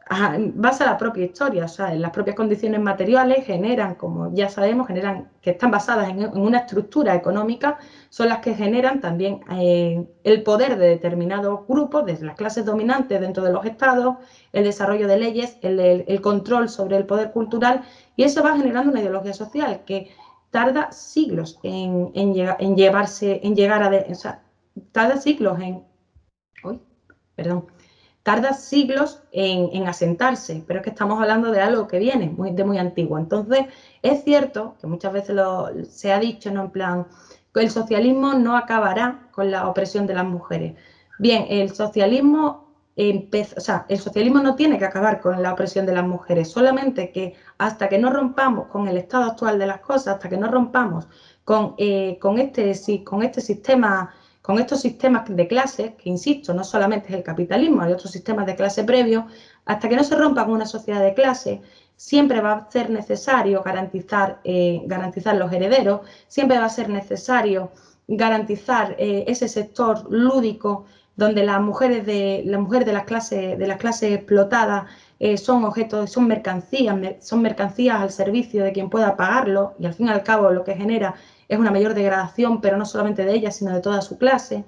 la propia historia, o sea, en las propias condiciones materiales generan, como ya sabemos, que están basadas en una estructura económica, son las que generan también el poder de determinados grupos, desde las clases dominantes dentro de los estados, el desarrollo de leyes, el control sobre el poder cultural, y eso va generando una ideología social que tarda siglos en llegar a... O sea, tarda siglos en... Uy, perdón, tarda siglos en asentarse, pero es que estamos hablando de algo que viene de muy antiguo. Entonces, es cierto que muchas veces se ha dicho, ¿no? En plan, que el socialismo no acabará con la opresión de las mujeres. Bien, el socialismo no tiene que acabar con la opresión de las mujeres, solamente que hasta que no rompamos con el estado actual de las cosas, hasta que no rompamos con este sistema, con estos sistemas de clases, que insisto, no solamente es el capitalismo, hay otros sistemas de clase previos, hasta que no se rompa con una sociedad de clase, siempre va a ser necesario garantizar los herederos, siempre va a ser necesario garantizar ese sector lúdico donde las mujeres de las clases explotadas son objetos, son mercancías al servicio de quien pueda pagarlo, y al fin y al cabo lo que genera es una mayor degradación, pero no solamente de ella, sino de toda su clase.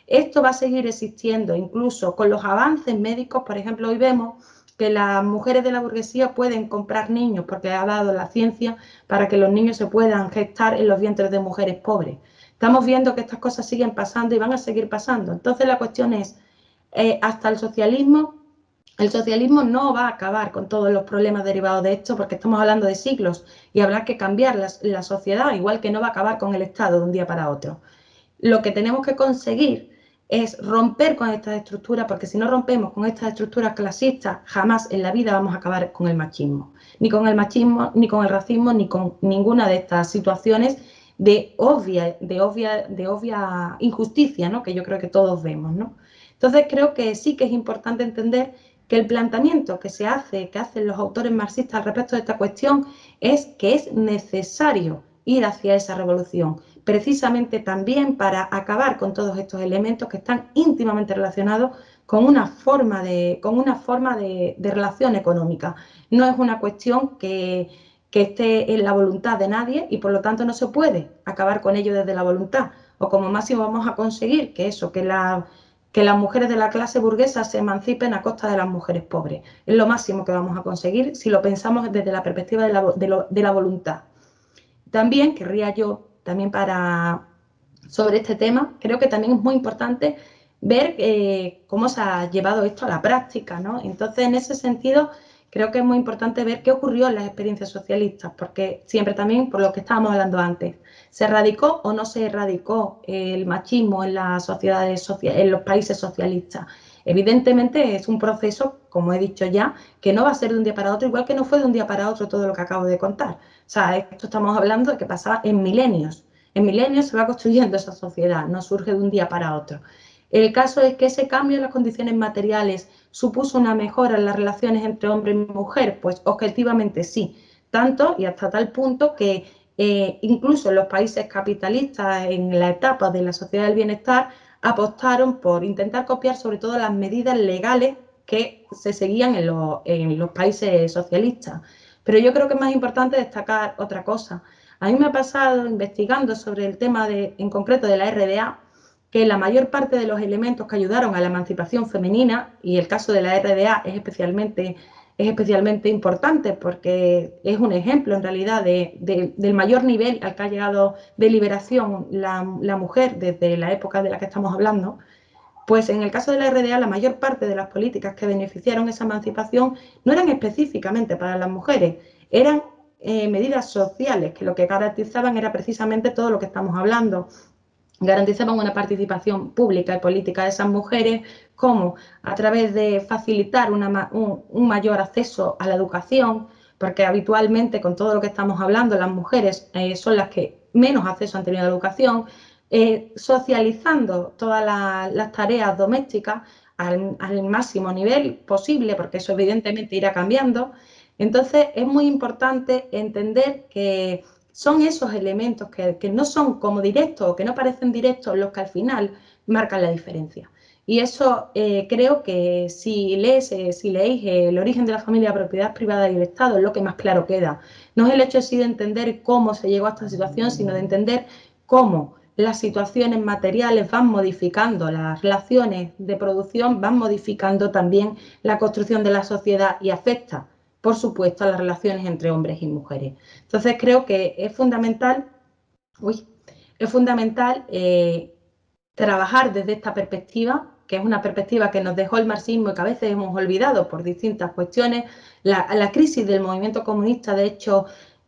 Esto va a seguir existiendo, incluso con los avances médicos. Por ejemplo, hoy vemos que las mujeres de la burguesía pueden comprar niños porque ha dado la ciencia para que los niños se puedan gestar en los vientres de mujeres pobres. Estamos viendo que estas cosas siguen pasando y van a seguir pasando. Entonces la cuestión es, hasta el socialismo no va a acabar con todos los problemas derivados de esto, porque estamos hablando de siglos y habrá que cambiar la sociedad, igual que no va a acabar con el Estado de un día para otro. Lo que tenemos que conseguir es romper con estas estructuras, porque si no rompemos con estas estructuras clasistas, jamás en la vida vamos a acabar con el machismo. Ni con el machismo, ni con el racismo, ni con ninguna de estas situaciones de obvia injusticia, ¿no? Que yo creo que todos vemos, ¿no? Entonces creo que sí que es importante entender que el planteamiento que hacen los autores marxistas al respecto de esta cuestión es que es necesario ir hacia esa revolución, precisamente también para acabar con todos estos elementos que están íntimamente relacionados con una forma de relación económica. No es una cuestión que esté en la voluntad de nadie y por lo tanto no se puede acabar con ello desde la voluntad. O como máximo vamos a conseguir que las mujeres de la clase burguesa se emancipen a costa de las mujeres pobres. Es lo máximo que vamos a conseguir si lo pensamos desde la perspectiva de la voluntad. También querría yo, sobre este tema, creo que también es muy importante ver cómo se ha llevado esto a la práctica, ¿no? Entonces, en ese sentido, creo que es muy importante ver qué ocurrió en las experiencias socialistas, porque siempre también, por lo que estábamos hablando antes, ¿se erradicó o no se erradicó el machismo en las sociedades, en los países socialistas? Evidentemente es un proceso, como he dicho ya, que no va a ser de un día para otro, igual que no fue de un día para otro todo lo que acabo de contar. O sea, esto estamos hablando de que pasaba en milenios. En milenios se va construyendo esa sociedad, no surge de un día para otro. El caso es que ese cambio en las condiciones materiales supuso una mejora en las relaciones entre hombre y mujer, pues objetivamente sí, tanto y hasta tal punto que incluso en los países capitalistas, en la etapa de la sociedad del bienestar, apostaron por intentar copiar sobre todo las medidas legales que se seguían en los países socialistas. Pero yo creo que es más importante destacar otra cosa. A mí me ha pasado, investigando sobre el tema en concreto de la RDA, que la mayor parte de los elementos que ayudaron a la emancipación femenina, y el caso de la RDA es especialmente importante porque es un ejemplo en realidad del mayor nivel al que ha llegado de liberación la mujer desde la época de la que estamos hablando. Pues en el caso de la RDA, la mayor parte de las políticas que beneficiaron esa emancipación no eran específicamente para las mujeres, eran medidas sociales que lo que garantizaban era precisamente todo lo que estamos hablando. Garantizaban una participación pública y política de esas mujeres, como a través de facilitar un mayor acceso a la educación, porque habitualmente con todo lo que estamos hablando, las mujeres son las que menos acceso han tenido a la educación, socializando todas las tareas domésticas al máximo nivel posible, porque eso evidentemente irá cambiando. Entonces es muy importante entender que son esos elementos que no son como directos o que no parecen directos los que al final marcan la diferencia. Y eso creo que si leéis El origen de la familia, la propiedad privada y el Estado, es lo que más claro queda. No es el hecho sí de entender cómo se llegó a esta situación, sino de entender cómo las situaciones materiales van modificando las relaciones de producción, van modificando también la construcción de la sociedad y afecta, por supuesto, a las relaciones entre hombres y mujeres. Entonces creo que es fundamental, trabajar desde esta perspectiva, que es una perspectiva que nos dejó el marxismo y que a veces hemos olvidado por distintas cuestiones. La crisis del movimiento comunista, de hecho,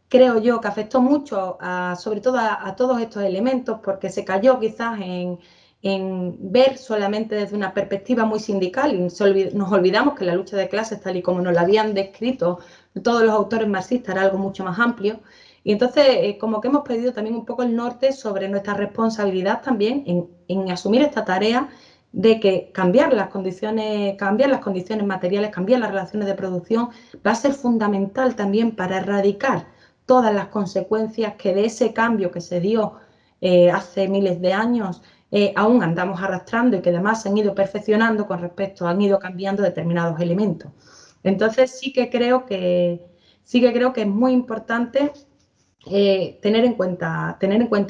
creo yo que afectó mucho sobre todo a todos estos elementos, porque se cayó quizás en ver solamente desde una perspectiva muy sindical y nos olvidamos que la lucha de clases, tal y como nos la habían descrito todos los autores marxistas, era algo mucho más amplio. Y entonces, como que hemos perdido también un poco el norte sobre nuestra responsabilidad también en asumir esta tarea de que cambiar las condiciones materiales, cambiar las relaciones de producción, va a ser fundamental también para erradicar todas las consecuencias que de ese cambio que se dio hace miles de años aún andamos arrastrando y que además se han ido perfeccionando han ido cambiando determinados elementos. Entonces sí que creo que es muy importante tener en cuenta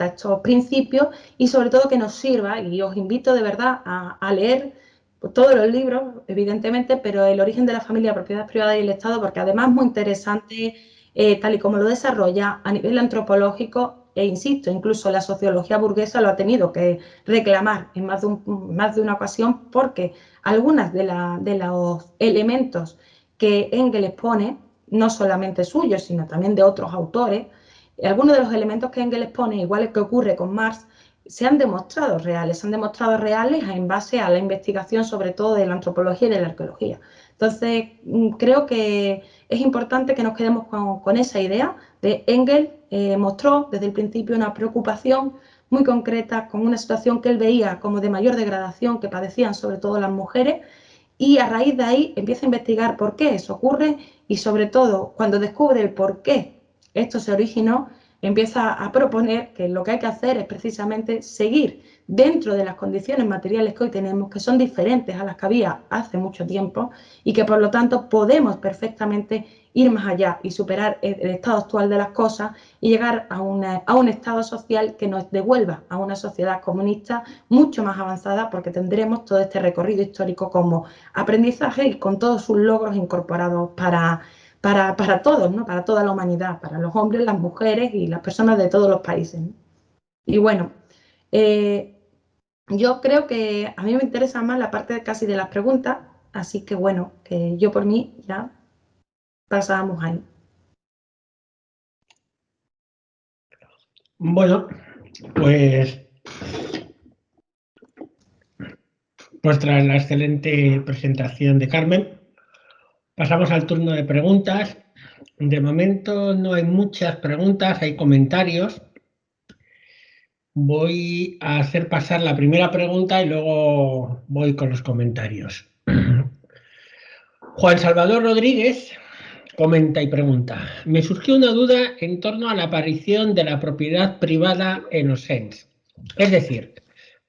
estos principios y sobre todo que nos sirva, y os invito de verdad a leer todos los libros, evidentemente, pero El origen de la familia, la propiedad privada y el Estado, porque además es muy interesante tal y como lo desarrolla a nivel antropológico, e insisto, incluso la sociología burguesa lo ha tenido que reclamar en más de una ocasión, porque algunos de los elementos que Engels pone, no solamente suyos, sino también de otros autores, algunos de los elementos que Engels pone, igual que ocurre con Marx, se han demostrado reales en base a la investigación sobre todo de la antropología y de la arqueología. Entonces, creo que es importante que nos quedemos con esa idea de Engels. Mostró desde el principio una preocupación muy concreta con una situación que él veía como de mayor degradación que padecían sobre todo las mujeres, y a raíz de ahí empieza a investigar por qué eso ocurre y sobre todo cuando descubre el por qué esto se originó, empieza a proponer que lo que hay que hacer es precisamente seguir dentro de las condiciones materiales que hoy tenemos, que son diferentes a las que había hace mucho tiempo y que por lo tanto podemos perfectamente ir más allá y superar el estado actual de las cosas y llegar a un estado social que nos devuelva a una sociedad comunista mucho más avanzada, porque tendremos todo este recorrido histórico como aprendizaje y con todos sus logros incorporados para todos, ¿no? Para toda la humanidad, para los hombres, las mujeres y las personas de todos los países, ¿no? Y bueno, yo creo que a mí me interesa más la parte casi de las preguntas, así que bueno, que yo por mí ya pasábamos ahí. Bueno, pues tras la excelente presentación de Carmen, pasamos al turno de preguntas. De momento no hay muchas preguntas, hay comentarios. Voy a hacer pasar la primera pregunta y luego voy con los comentarios. Juan Salvador Rodríguez comenta y pregunta: me surgió una duda en torno a la aparición de la propiedad privada en Osens. Es decir,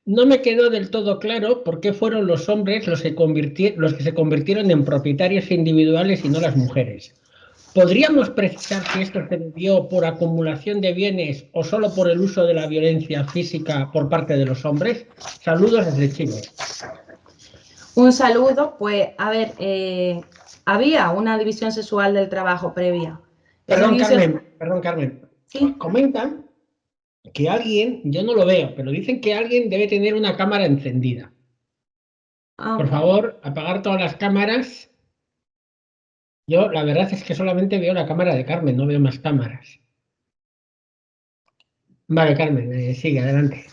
no me quedó del todo claro por qué fueron los hombres los que se convirtieron en propietarios individuales y no las mujeres. ¿Podríamos precisar si esto se debió por acumulación de bienes o solo por el uso de la violencia física por parte de los hombres? Saludos desde Chile. Un saludo, pues, a ver, había una división sexual del trabajo previa. Perdón, Carmen. Sí. Comentan que alguien, yo no lo veo, pero dicen que alguien debe tener una cámara encendida. Por favor, apagar todas las cámaras. Yo la verdad es que solamente veo la cámara de Carmen, no veo más cámaras. Vale, Carmen, sigue, adelante.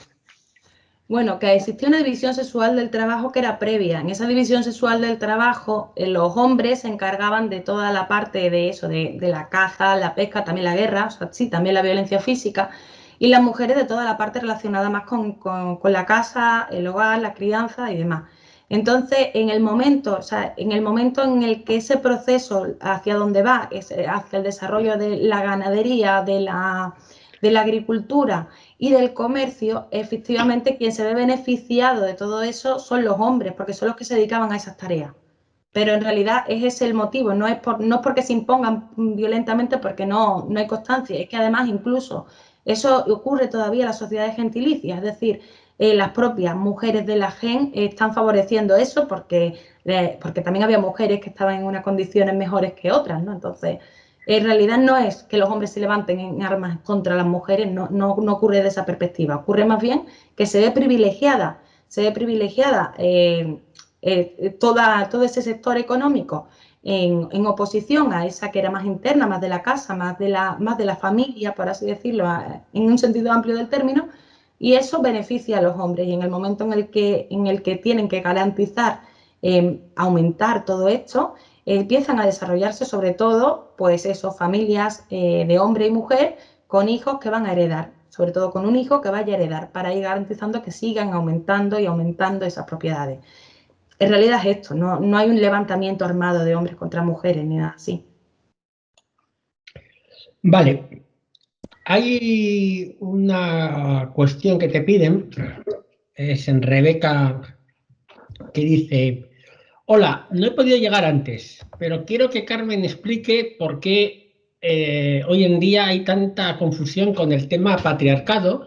Bueno, que existía una división sexual del trabajo que era previa. En esa división sexual del trabajo, los hombres se encargaban de toda la parte de eso, de la caza, la pesca, también la guerra, o sea, sí, también la violencia física, y las mujeres de toda la parte relacionada más con la casa, el hogar, la crianza y demás. Entonces, en el momento, o sea, en el momento en el que ese proceso hacia dónde va, hacia el desarrollo de la ganadería, de la agricultura y del comercio, efectivamente quien se ve beneficiado de todo eso son los hombres, porque son los que se dedicaban a esas tareas. Pero en realidad es ese el motivo, no es porque se impongan violentamente, porque no hay constancia, es que además incluso eso ocurre todavía en las sociedades gentilicias, es decir, las propias mujeres de la gen están favoreciendo eso porque también había mujeres que estaban en unas condiciones mejores que otras, ¿no? Entonces, en realidad no es que los hombres se levanten en armas contra las mujeres, no ocurre de esa perspectiva, ocurre más bien que se ve privilegiada todo ese sector económico en oposición a esa que era más interna, más de la casa, más de la familia, por así decirlo, en un sentido amplio del término, y eso beneficia a los hombres. Y en el momento en el que tienen que garantizar aumentar todo esto, empiezan a desarrollarse sobre todo, pues eso, familias de hombre y mujer con hijos que van a heredar, sobre todo con un hijo que vaya a heredar, para ir garantizando que sigan aumentando y aumentando esas propiedades. En realidad es esto, no hay un levantamiento armado de hombres contra mujeres ni nada así. Vale. Hay una cuestión que te piden, es en Rebeca, que dice: hola, no he podido llegar antes, pero quiero que Carmen explique por qué hoy en día hay tanta confusión con el tema patriarcado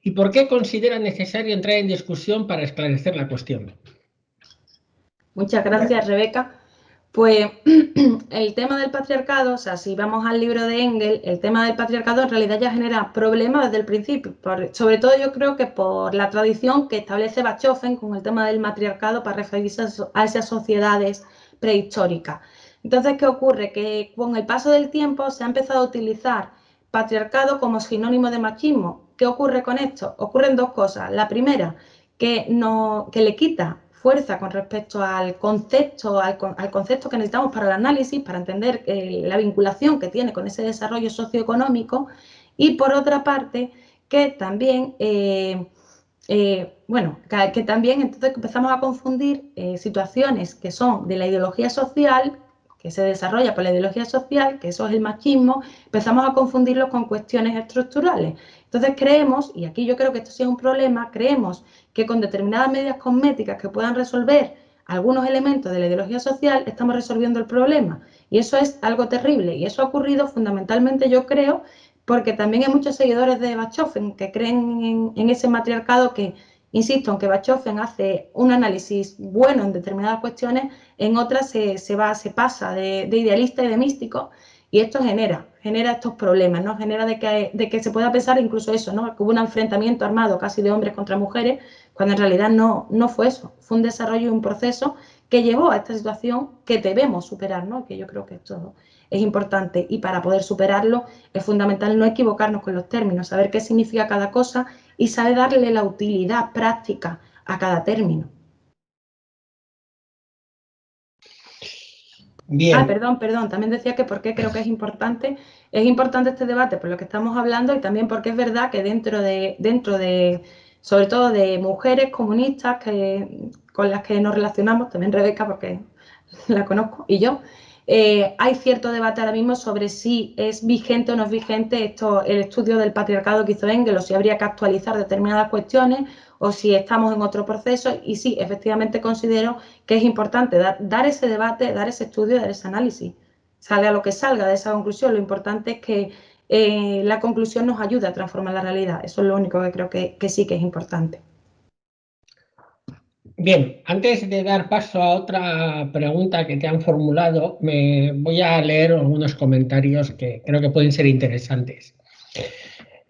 y por qué considera necesario entrar en discusión para esclarecer la cuestión. Muchas gracias, Rebeca. Pues el tema del patriarcado, o sea, si vamos al libro de Engels, el tema del patriarcado en realidad ya genera problemas desde el principio, sobre todo yo creo que por la tradición que establece Bachofen con el tema del matriarcado para referirse a esas sociedades prehistóricas. Entonces, ¿qué ocurre? Que con el paso del tiempo se ha empezado a utilizar patriarcado como sinónimo de machismo. ¿Qué ocurre con esto? Ocurren dos cosas. La primera, que le quita fuerza con respecto al concepto que necesitamos para el análisis, para entender la vinculación que tiene con ese desarrollo socioeconómico, y por otra parte, que también, que también entonces empezamos a confundir situaciones que son de la ideología social, que se desarrolla por la ideología social, que eso es el machismo, empezamos a confundirlo con cuestiones estructurales. Entonces creemos, y aquí yo creo que esto sí es un problema, creemos que con determinadas medidas cosméticas que puedan resolver algunos elementos de la ideología social, estamos resolviendo el problema. Y eso es algo terrible. Y eso ha ocurrido fundamentalmente, yo creo, porque también hay muchos seguidores de Bachofen que creen en ese matriarcado que, insisto, aunque Bachofen hace un análisis bueno en determinadas cuestiones, en otras se pasa de idealista y de místico, y esto genera estos problemas, ¿no? Genera de que se pueda pensar incluso eso, ¿no? Que hubo un enfrentamiento armado casi de hombres contra mujeres, cuando en realidad no fue eso, fue un desarrollo y un proceso que llevó a esta situación que debemos superar, ¿no? Que yo creo que esto es importante, y para poder superarlo es fundamental no equivocarnos con los términos, saber qué significa cada cosa y saber darle la utilidad práctica a cada término. Bien. Perdón, también decía que por qué creo que es importante este debate, por lo que estamos hablando, y también porque es verdad que dentro de sobre todo de mujeres comunistas con las que nos relacionamos, también Rebeca porque la conozco, y yo, hay cierto debate ahora mismo sobre si es vigente o no es vigente el estudio del patriarcado que hizo Engels, o si habría que actualizar determinadas cuestiones, o si estamos en otro proceso. Y sí, efectivamente considero que es importante dar ese debate, dar ese estudio, dar ese análisis. salga lo que salga de esa conclusión, lo importante es que la conclusión nos ayude a transformar la realidad. Eso es lo único que creo que sí que es importante. Bien, antes de dar paso a otra pregunta que te han formulado, me voy a leer algunos comentarios que creo que pueden ser interesantes.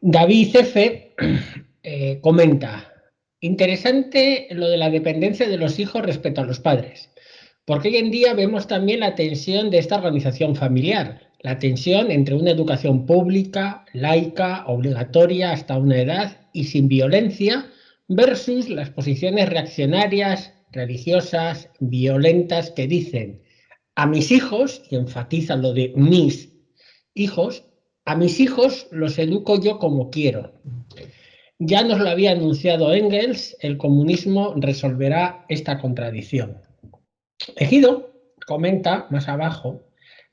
David F. Comenta, interesante lo de la dependencia de los hijos respecto a los padres, porque hoy en día vemos también la tensión de esta organización familiar, la tensión entre una educación pública, laica, obligatoria hasta una edad y sin violencia, versus las posiciones reaccionarias, religiosas, violentas que dicen a mis hijos, y enfatizan lo de mis hijos, a mis hijos los educo yo como quiero. Ya nos lo había anunciado Engels, el comunismo resolverá esta contradicción. Ejido comenta más abajo,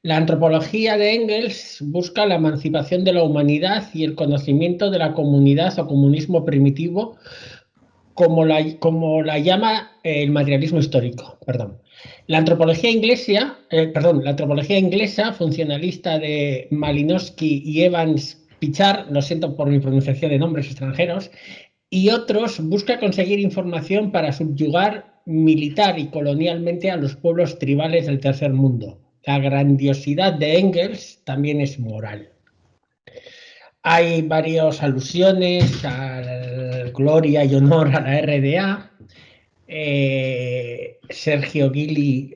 la antropología de Engels busca la emancipación de la humanidad y el conocimiento de la comunidad o comunismo primitivo, como la llama el materialismo histórico. La antropología inglesa, funcionalista de Malinowski y Evans Pichard, lo siento por mi pronunciación de nombres extranjeros, y otros, busca conseguir información para subyugar militar y colonialmente a los pueblos tribales del tercer mundo. La grandiosidad de Engels también es moral. Hay varias alusiones a gloria y honor a la RDA. Sergio Gili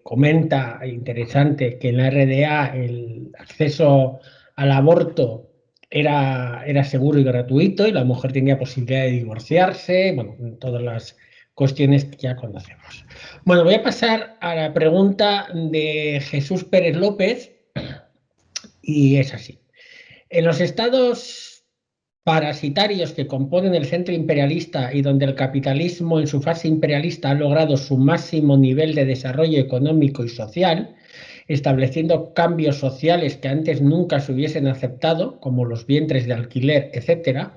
comenta, interesante, que en la RDA el acceso al aborto era seguro y gratuito y la mujer tenía posibilidad de divorciarse, bueno, todas las cuestiones que ya conocemos. Bueno, voy a pasar a la pregunta de Jesús Pérez López y es así. En los estados parasitarios que componen el centro imperialista y donde el capitalismo en su fase imperialista ha logrado su máximo nivel de desarrollo económico y social, estableciendo cambios sociales que antes nunca se hubiesen aceptado, como los vientres de alquiler, etc.,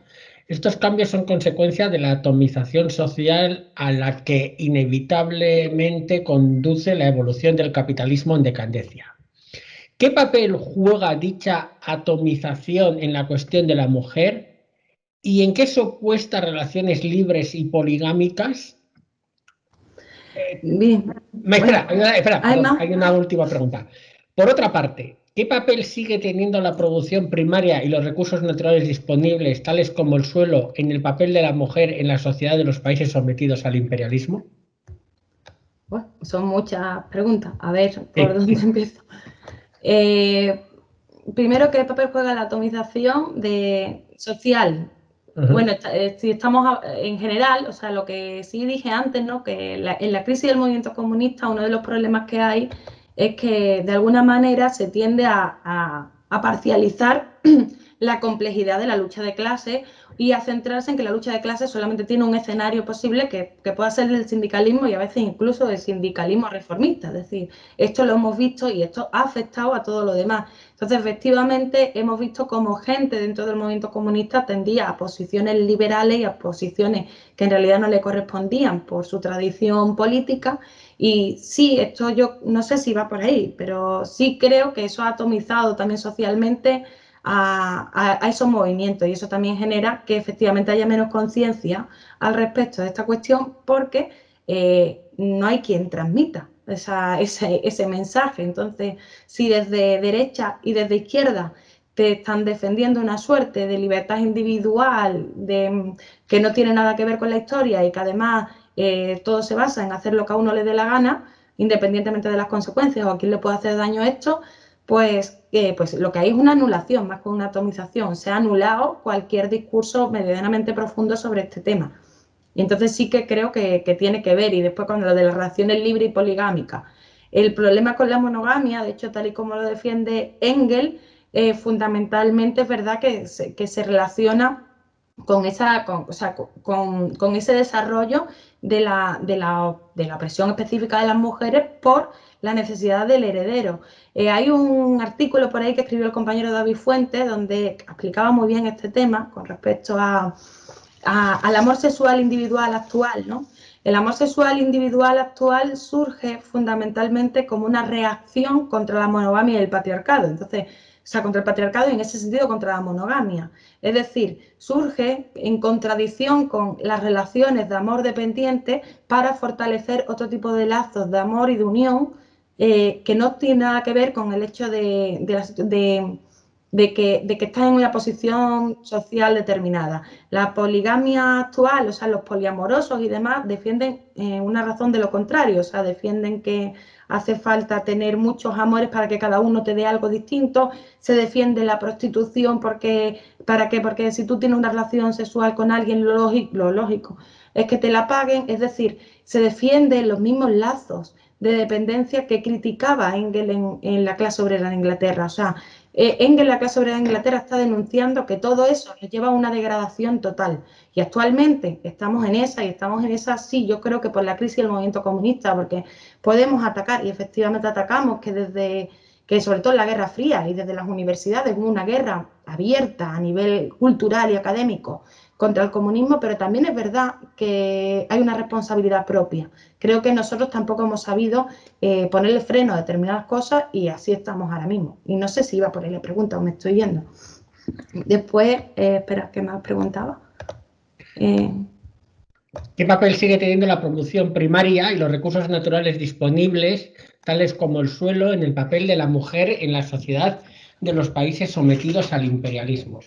estos cambios son consecuencia de la atomización social a la que inevitablemente conduce la evolución del capitalismo en decadencia. ¿Qué papel juega dicha atomización en la cuestión de la mujer y en qué supuestas relaciones libres y poligámicas? Bien. Espera, hay una última pregunta. Por otra parte, ¿qué papel sigue teniendo la producción primaria y los recursos naturales disponibles, tales como el suelo, en el papel de la mujer en la sociedad de los países sometidos al imperialismo? Bueno, son muchas preguntas. A ver, ¿por dónde empiezo? Primero, ¿qué papel juega la atomización social? Bueno, si estamos en general, o sea, lo que sí dije antes, ¿no? Que en la crisis del movimiento comunista uno de los problemas que hay es que de alguna manera se tiende a parcializar la complejidad de la lucha de clases y a centrarse en que la lucha de clases solamente tiene un escenario posible que pueda ser del sindicalismo y a veces incluso del sindicalismo reformista. Es decir, esto lo hemos visto y esto ha afectado a todo lo demás. Entonces, efectivamente, hemos visto cómo gente dentro del movimiento comunista tendía a posiciones liberales y a posiciones que en realidad no le correspondían por su tradición política. Y sí, esto yo no sé si va por ahí, pero sí creo que eso ha atomizado también socialmente a esos movimientos y eso también genera que efectivamente haya menos conciencia al respecto de esta cuestión porque no hay quien transmita ese mensaje. Entonces, si desde derecha y desde izquierda te están defendiendo una suerte de libertad individual que no tiene nada que ver con la historia y que además todo se basa en hacer lo que a uno le dé la gana, independientemente de las consecuencias o a quién le puede hacer daño esto, pues lo que hay es una anulación más que una atomización. Se ha anulado cualquier discurso medianamente profundo sobre este tema. Y entonces sí que creo que tiene que ver. Y después cuando lo de las relaciones libres y poligámicas. El problema con la monogamia, de hecho, tal y como lo defiende Engels, fundamentalmente es verdad que se relaciona con ese desarrollo de la opresión específica de las mujeres por la necesidad del heredero. Hay un artículo por ahí que escribió el compañero David Fuentes donde explicaba muy bien este tema con respecto al amor sexual individual actual, ¿no? El amor sexual individual actual surge fundamentalmente como una reacción contra la monogamia y el patriarcado. Entonces, o sea, contra el patriarcado y en ese sentido contra la monogamia. Es decir, surge en contradicción con las relaciones de amor dependiente para fortalecer otro tipo de lazos de amor y de unión que no tiene nada que ver con el hecho de que estás en una posición social determinada. La poligamia actual, o sea, los poliamorosos y demás, defienden una razón de lo contrario, o sea, defienden que hace falta tener muchos amores para que cada uno te dé algo distinto, se defiende la prostitución porque, ¿para qué? Porque si tú tienes una relación sexual con alguien, lo lógico es que te la paguen, es decir, se defienden los mismos lazos de dependencia que criticaba Engels en la clase obrera de Inglaterra, o sea, Engels, la clase obrera de Inglaterra, está denunciando que todo eso nos lleva a una degradación total. Y actualmente estamos en esa, y estamos en esa, sí, yo creo que por la crisis del movimiento comunista, porque podemos atacar, y efectivamente atacamos, que sobre todo en la Guerra Fría y desde las universidades hubo una guerra abierta a nivel cultural y académico contra el comunismo, pero también es verdad que hay una responsabilidad propia. Creo que nosotros tampoco hemos sabido ponerle freno a determinadas cosas y así estamos ahora mismo. Y no sé si iba por ahí la pregunta o me estoy yendo. Después, espera, ¿qué más preguntaba? ¿Qué papel sigue teniendo la producción primaria y los recursos naturales disponibles, tales como el suelo, en el papel de la mujer en la sociedad de los países sometidos al imperialismo?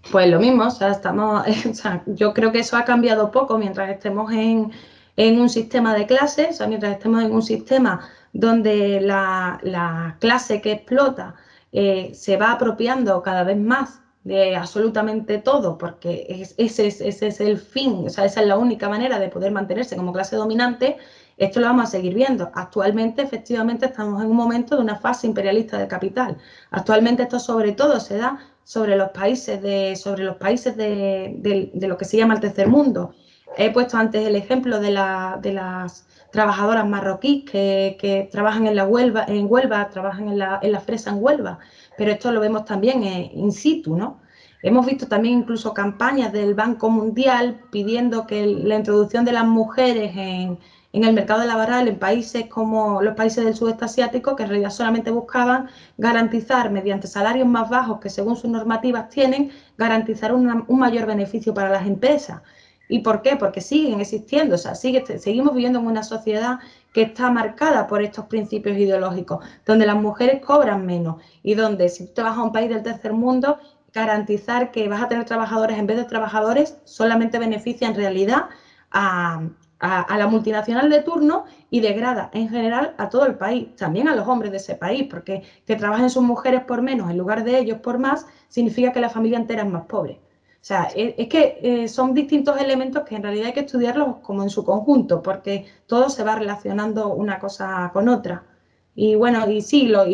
Pues lo mismo, o sea, o sea, yo creo que eso ha cambiado poco mientras estemos en un sistema de clases, o sea, mientras estemos en un sistema donde la clase que explota se va apropiando cada vez más de absolutamente todo, porque ese es el fin, o sea, esa es la única manera de poder mantenerse como clase dominante. Esto lo vamos a seguir viendo. Actualmente, efectivamente, estamos en un momento de una fase imperialista del capital. Actualmente esto sobre todo se da sobre los países de lo que se llama el tercer mundo. He puesto antes el ejemplo de las trabajadoras marroquíes que trabajan en Huelva, trabajan en la fresa en Huelva, pero esto lo vemos también in situ, ¿no? Hemos visto también incluso campañas del Banco Mundial pidiendo que la introducción de las mujeres en el mercado laboral en países como los países del sudeste asiático, que en realidad solamente buscaban garantizar mediante salarios más bajos que según sus normativas tienen, garantizar un mayor beneficio para las empresas. ¿Y por qué? Porque siguen existiendo, o sea, seguimos viviendo en una sociedad que está marcada por estos principios ideológicos, donde las mujeres cobran menos y donde si tú te vas a un país del tercer mundo, garantizar que vas a tener trabajadores en vez de trabajadores solamente beneficia en realidad a la multinacional de turno y degrada en general a todo el país, también a los hombres de ese país, porque que trabajen sus mujeres por menos en lugar de ellos por más, significa que la familia entera es más pobre. O sea, es que son distintos elementos que en realidad hay que estudiarlos como en su conjunto, porque todo se va relacionando una cosa con otra. Y bueno, y sí, las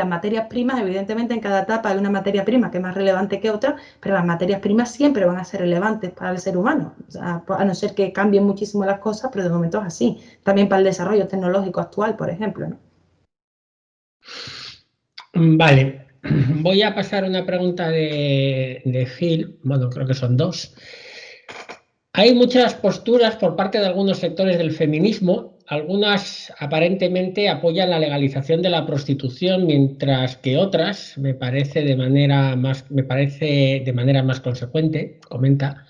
materias primas, evidentemente en cada etapa hay una materia prima que es más relevante que otra, pero las materias primas siempre van a ser relevantes para el ser humano, o sea, a no ser que cambien muchísimo las cosas, pero de momento es así. También para el desarrollo tecnológico actual, por ejemplo, ¿no? Vale, voy a pasar una pregunta de Phil, bueno, creo que son dos. Hay muchas posturas por parte de algunos sectores del feminismo. Algunas aparentemente apoyan la legalización de la prostitución, mientras que otras, me parece de manera más consecuente, comenta,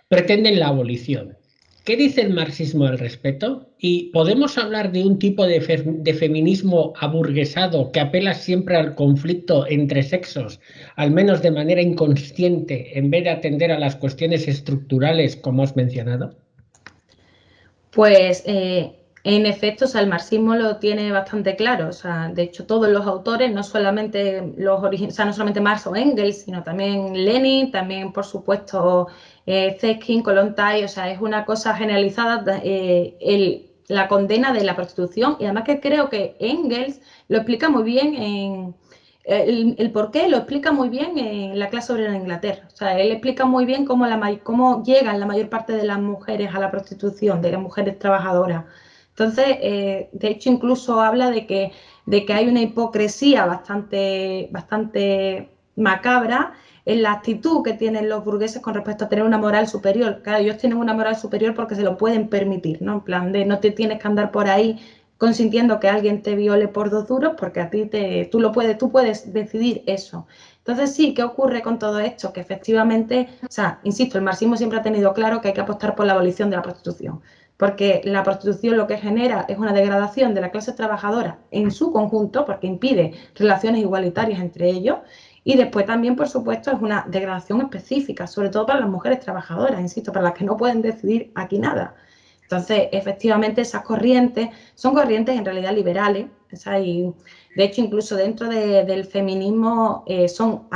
pretenden la abolición. ¿Qué dice el marxismo al respecto? ¿Y podemos hablar de un tipo de feminismo aburguesado que apela siempre al conflicto entre sexos, al menos de manera inconsciente, en vez de atender a las cuestiones estructurales como has mencionado? Pues en efecto, o sea, el marxismo lo tiene bastante claro. O sea, de hecho, todos los autores, no solamente o sea, no solamente Marx o Engels, sino también Lenin, también, por supuesto, Zetkin, Kollontai, o sea, es una cosa generalizada la condena de la prostitución. Y además que creo que Engels lo explica muy bien el por qué lo explica muy bien en la clase obrera en Inglaterra. O sea, él explica muy bien cómo llegan la mayor parte de las mujeres a la prostitución, de las mujeres trabajadoras. Entonces, de hecho, incluso habla de que hay una hipocresía bastante macabra en la actitud que tienen los burgueses con respecto a tener una moral superior. Claro, ellos tienen una moral superior porque se lo pueden permitir, ¿no? En plan de no te tienes que andar por ahí consintiendo que alguien te viole por 2 duros porque a ti tú puedes decidir eso. Entonces sí, ¿qué ocurre con todo esto? Que efectivamente, o sea, insisto, el marxismo siempre ha tenido claro que hay que apostar por la abolición de la prostitución, porque la prostitución lo que genera es una degradación de la clase trabajadora en su conjunto, porque impide relaciones igualitarias entre ellos, y después también, por supuesto, es una degradación específica, sobre todo para las mujeres trabajadoras, insisto, para las que no pueden decidir aquí nada. Entonces, efectivamente, esas corrientes son corrientes en realidad liberales, y de hecho, incluso dentro del feminismo son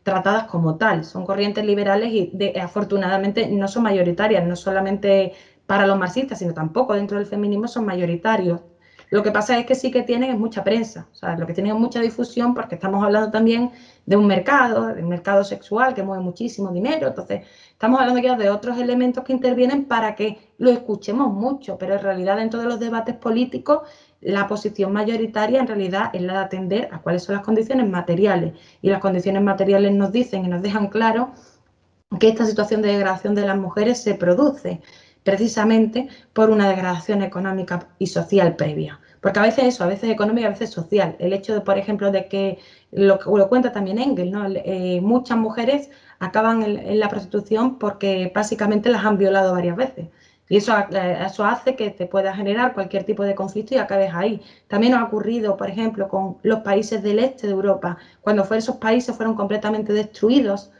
tratadas como tal, son corrientes liberales y afortunadamente no son mayoritarias, no solamente para los marxistas, sino tampoco dentro del feminismo son mayoritarios. Lo que pasa es que sí que tienen es mucha prensa, o sea, lo que tienen es mucha difusión porque estamos hablando también de un mercado sexual que mueve muchísimo dinero, entonces estamos hablando ya de otros elementos que intervienen para que lo escuchemos mucho, pero en realidad dentro de los debates políticos la posición mayoritaria en realidad es la de atender a cuáles son las condiciones materiales, y las condiciones materiales nos dicen y nos dejan claro que esta situación de degradación de las mujeres se produce precisamente por una degradación económica y social previa. Porque a veces eso, a veces económica, a veces social. El hecho de, por ejemplo, de que lo cuenta también Engels, ¿no? Muchas mujeres acaban en la prostitución porque básicamente las han violado varias veces. Y eso hace que te pueda generar cualquier tipo de conflicto y acabes ahí. También ha ocurrido, por ejemplo, con los países del este de Europa, cuando esos países fueron completamente destruidos,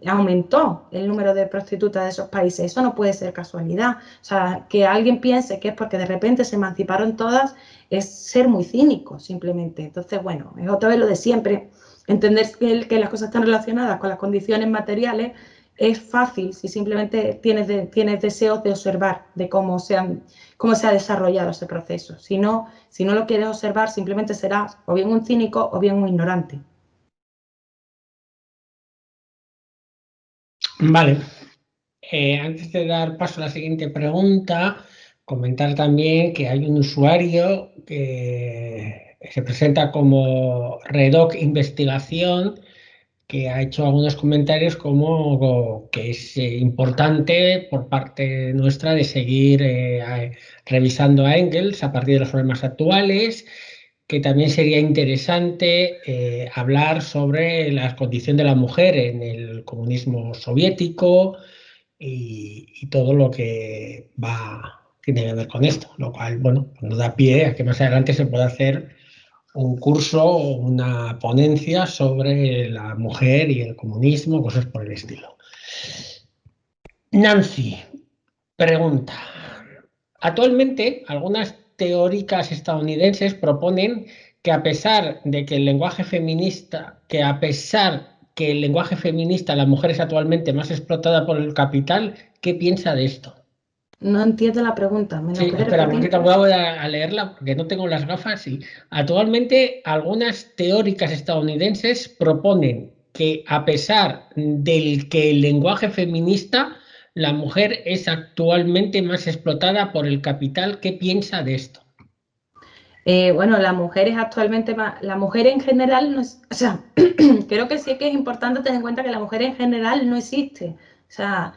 aumentó el número de prostitutas de esos países. Eso no puede ser casualidad. O sea, que alguien piense que es porque de repente se emanciparon todas es ser muy cínico, simplemente. Entonces, bueno, es otra vez lo de siempre. Entender que las cosas están relacionadas con las condiciones materiales es fácil si simplemente tienes deseos de observar de cómo se ha desarrollado ese proceso. Si no lo quieres observar, simplemente serás o bien un cínico o bien un ignorante. Vale. Antes de dar paso a la siguiente pregunta, comentar también que hay un usuario que se presenta como Redoc Investigación, que ha hecho algunos comentarios como que es importante por parte nuestra de seguir revisando a Engels a partir de los problemas actuales, que también sería interesante hablar sobre la condición de la mujer en el comunismo soviético y todo lo que tiene que ver con esto, lo cual, bueno, pues nos da pie a que más adelante se pueda hacer un curso o una ponencia sobre la mujer y el comunismo, cosas por el estilo. Nancy pregunta: actualmente, algunas teóricas estadounidenses proponen que a pesar de que el lenguaje feminista, la mujer es actualmente más explotada por el capital. ¿Qué piensa de esto? No entiendo la pregunta, ¿me la Sí, puedes espera, un repetir? momentito, voy a leerla porque no tengo las gafas. Sí. Actualmente, algunas teóricas estadounidenses proponen que a pesar del que el lenguaje feminista, la mujer es actualmente más explotada por el capital. ¿Qué piensa de esto? Bueno, la mujer es actualmente más, la mujer en general no es, o sea, creo que sí que es importante tener en cuenta que la mujer en general no existe. O sea,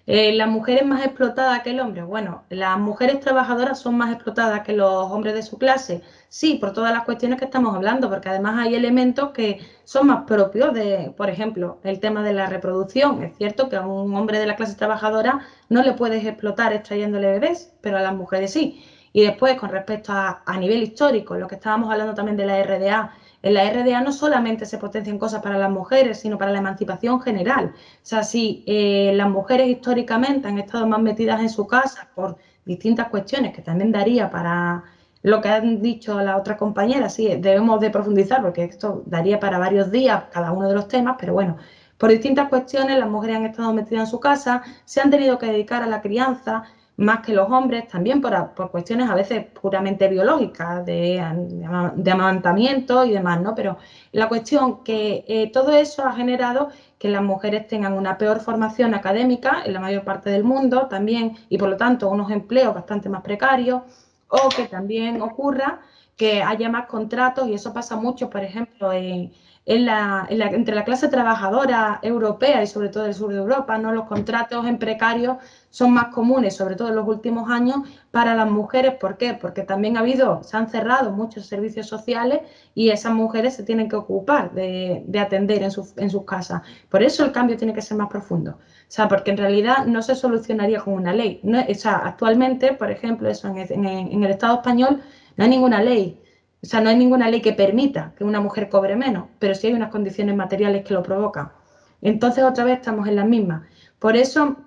la mujer es más explotada que el hombre. Bueno, las mujeres trabajadoras son más explotadas que los hombres de su clase. Sí, por todas las cuestiones que estamos hablando, porque además hay elementos que son más propios de, por ejemplo, el tema de la reproducción. Es cierto que a un hombre de la clase trabajadora no le puedes explotar extrayéndole bebés, pero a las mujeres sí. Y después, con respecto a nivel histórico, lo que estábamos hablando también de la RDA, en la RDA no solamente se potencian cosas para las mujeres, sino para la emancipación general. O sea, si las mujeres históricamente han estado más metidas en su casa por distintas cuestiones, que también daría para lo que han dicho las otras compañeras, sí, debemos de profundizar, porque esto daría para varios días cada uno de los temas, pero bueno, por distintas cuestiones las mujeres han estado metidas en su casa, se han tenido que dedicar a la crianza, más que los hombres, también por cuestiones a veces puramente biológicas, de amamantamiento y demás, ¿no? Pero la cuestión que todo eso ha generado que las mujeres tengan una peor formación académica en la mayor parte del mundo también, y por lo tanto unos empleos bastante más precarios, o que también ocurra que haya más contratos, y eso pasa mucho, por ejemplo, entre la clase trabajadora europea y sobre todo del sur de Europa, ¿no? Los contratos en precarios son más comunes, sobre todo en los últimos años, para las mujeres. ¿Por qué? Porque también se han cerrado muchos servicios sociales y esas mujeres se tienen que ocupar de atender en sus casas. Por eso el cambio tiene que ser más profundo. O sea, porque en realidad no se solucionaría con una ley. No, o sea, actualmente, por ejemplo, eso en el Estado español no hay ninguna ley. O sea, no hay ninguna ley que permita que una mujer cobre menos, pero sí hay unas condiciones materiales que lo provocan. Entonces, otra vez estamos en las mismas. Por eso,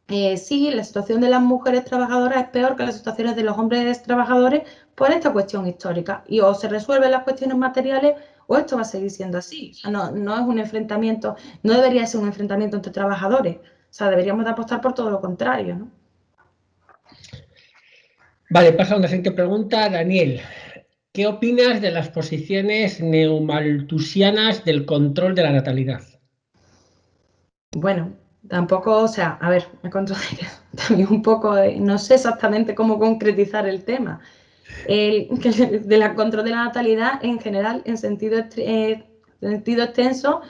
sí, la situación de las mujeres trabajadoras es peor que las situaciones de los hombres trabajadores por esta cuestión histórica. Y o se resuelven las cuestiones materiales o esto va a seguir siendo así. O sea, no es un enfrentamiento, no debería ser un enfrentamiento entre trabajadores. O sea, deberíamos de apostar por todo lo contrario, ¿no? Vale, pasa a una siguiente pregunta. Daniel, ¿qué opinas de las posiciones neomalthusianas del control de la natalidad? Bueno, tampoco, o sea, a ver, me contradigo también un poco, no sé exactamente cómo concretizar el tema. De control de la natalidad en general, en sentido extenso,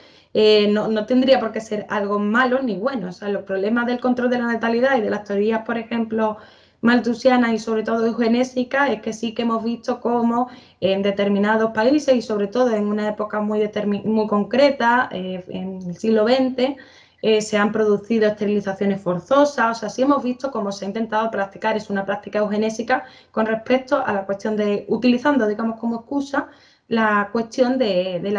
no tendría por qué ser algo malo ni bueno. O sea, los problemas del control de la natalidad y de las teorías, por ejemplo, malthusianas y sobre todo eugenésicas, es que sí que hemos visto cómo en determinados países y sobre todo en una época muy concreta, en el siglo XX, se han producido esterilizaciones forzosas. O sea, sí hemos visto cómo se ha intentado practicar, es una práctica eugenésica con respecto a la cuestión utilizando, digamos, como excusa la cuestión del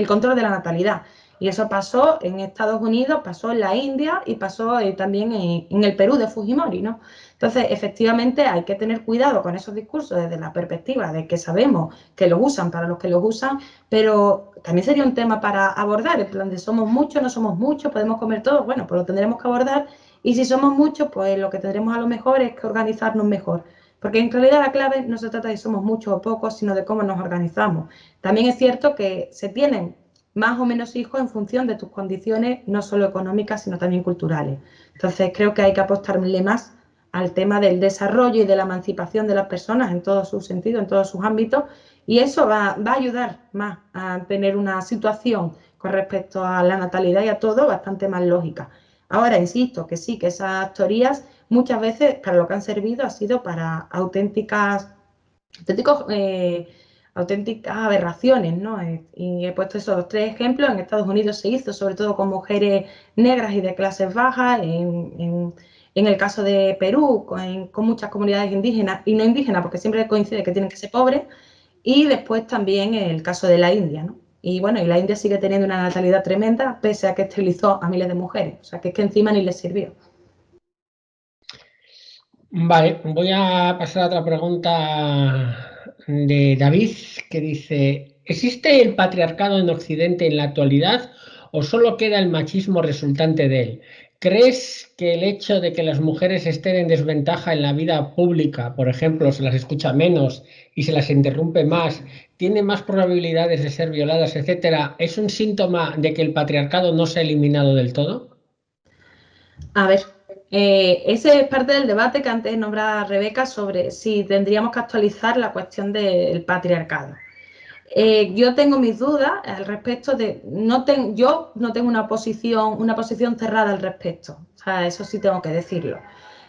control de la natalidad. Y eso pasó en Estados Unidos, pasó en la India y pasó también en el Perú de Fujimori, ¿no? Entonces, efectivamente, hay que tener cuidado con esos discursos desde la perspectiva de que sabemos que los usan para los que los usan, pero también sería un tema para abordar, en plan de somos muchos, no somos muchos, podemos comer todos, bueno, pues lo tendremos que abordar, y si somos muchos, pues lo que tendremos a lo mejor es que organizarnos mejor. Porque en realidad la clave no se trata de si somos muchos o pocos, sino de cómo nos organizamos. También es cierto que se tienen más o menos hijos en función de tus condiciones, no solo económicas, sino también culturales. Entonces creo que hay que apostarle más al tema del desarrollo y de la emancipación de las personas en todos sus sentidos, en todos sus ámbitos, y eso va a ayudar más a tener una situación con respecto a la natalidad y a todo bastante más lógica. Ahora, insisto, que sí, que esas teorías muchas veces para lo que han servido ha sido para auténticas aberraciones, ¿no? Y he puesto esos tres ejemplos. En Estados Unidos se hizo sobre todo con mujeres negras y de clases bajas, en el caso de Perú, con muchas comunidades indígenas y no indígenas, porque siempre coincide que tienen que ser pobres, y después también el caso de la India, ¿no? Y bueno, y la India sigue teniendo una natalidad tremenda, pese a que esterilizó a miles de mujeres. O sea, que es que encima ni les sirvió. Vale, voy a pasar a otra pregunta de David, que dice, ¿existe el patriarcado en Occidente en la actualidad o solo queda el machismo resultante de él? ¿Crees que el hecho de que las mujeres estén en desventaja en la vida pública, por ejemplo, se las escucha menos y se las interrumpe más, tiene más probabilidades de ser violadas, etcétera, es un síntoma de que el patriarcado no se ha eliminado del todo? A ver, ese es parte del debate que antes nombraba Rebeca sobre si tendríamos que actualizar la cuestión del patriarcado. Yo tengo mis dudas al respecto de, yo no tengo una posición cerrada al respecto, o sea, eso sí tengo que decirlo.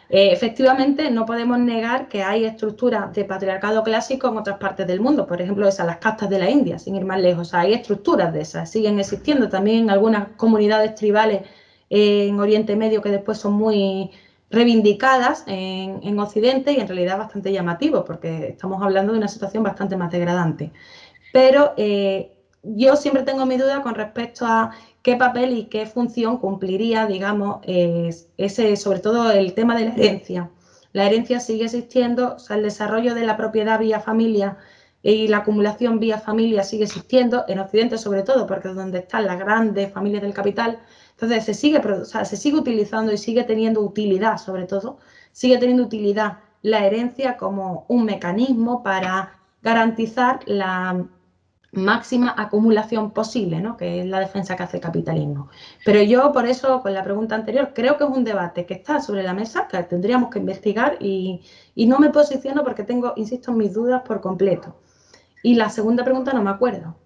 Efectivamente, no podemos negar que hay estructuras de patriarcado clásico en otras partes del mundo, por ejemplo, esas las castas de la India, sin ir más lejos. O sea, hay estructuras de esas, siguen existiendo también en algunas comunidades tribales en Oriente Medio que después son muy reivindicadas en Occidente, y en realidad bastante llamativo, porque estamos hablando de una situación bastante más degradante. Pero yo siempre tengo mi duda con respecto a qué papel y qué función cumpliría, digamos, sobre todo el tema de la herencia. La herencia sigue existiendo, o sea, el desarrollo de la propiedad vía familia y la acumulación vía familia sigue existiendo, en Occidente sobre todo, porque es donde están las grandes familias del capital. Entonces se sigue utilizando y sigue teniendo utilidad, sobre todo, sigue teniendo utilidad la herencia como un mecanismo para garantizar máxima acumulación posible, ¿no? Que es la defensa que hace el capitalismo. Pero yo, por eso, con la pregunta anterior, creo que es un debate que está sobre la mesa, que tendríamos que investigar y no me posiciono porque tengo, insisto, mis dudas por completo. Y la segunda pregunta no me acuerdo.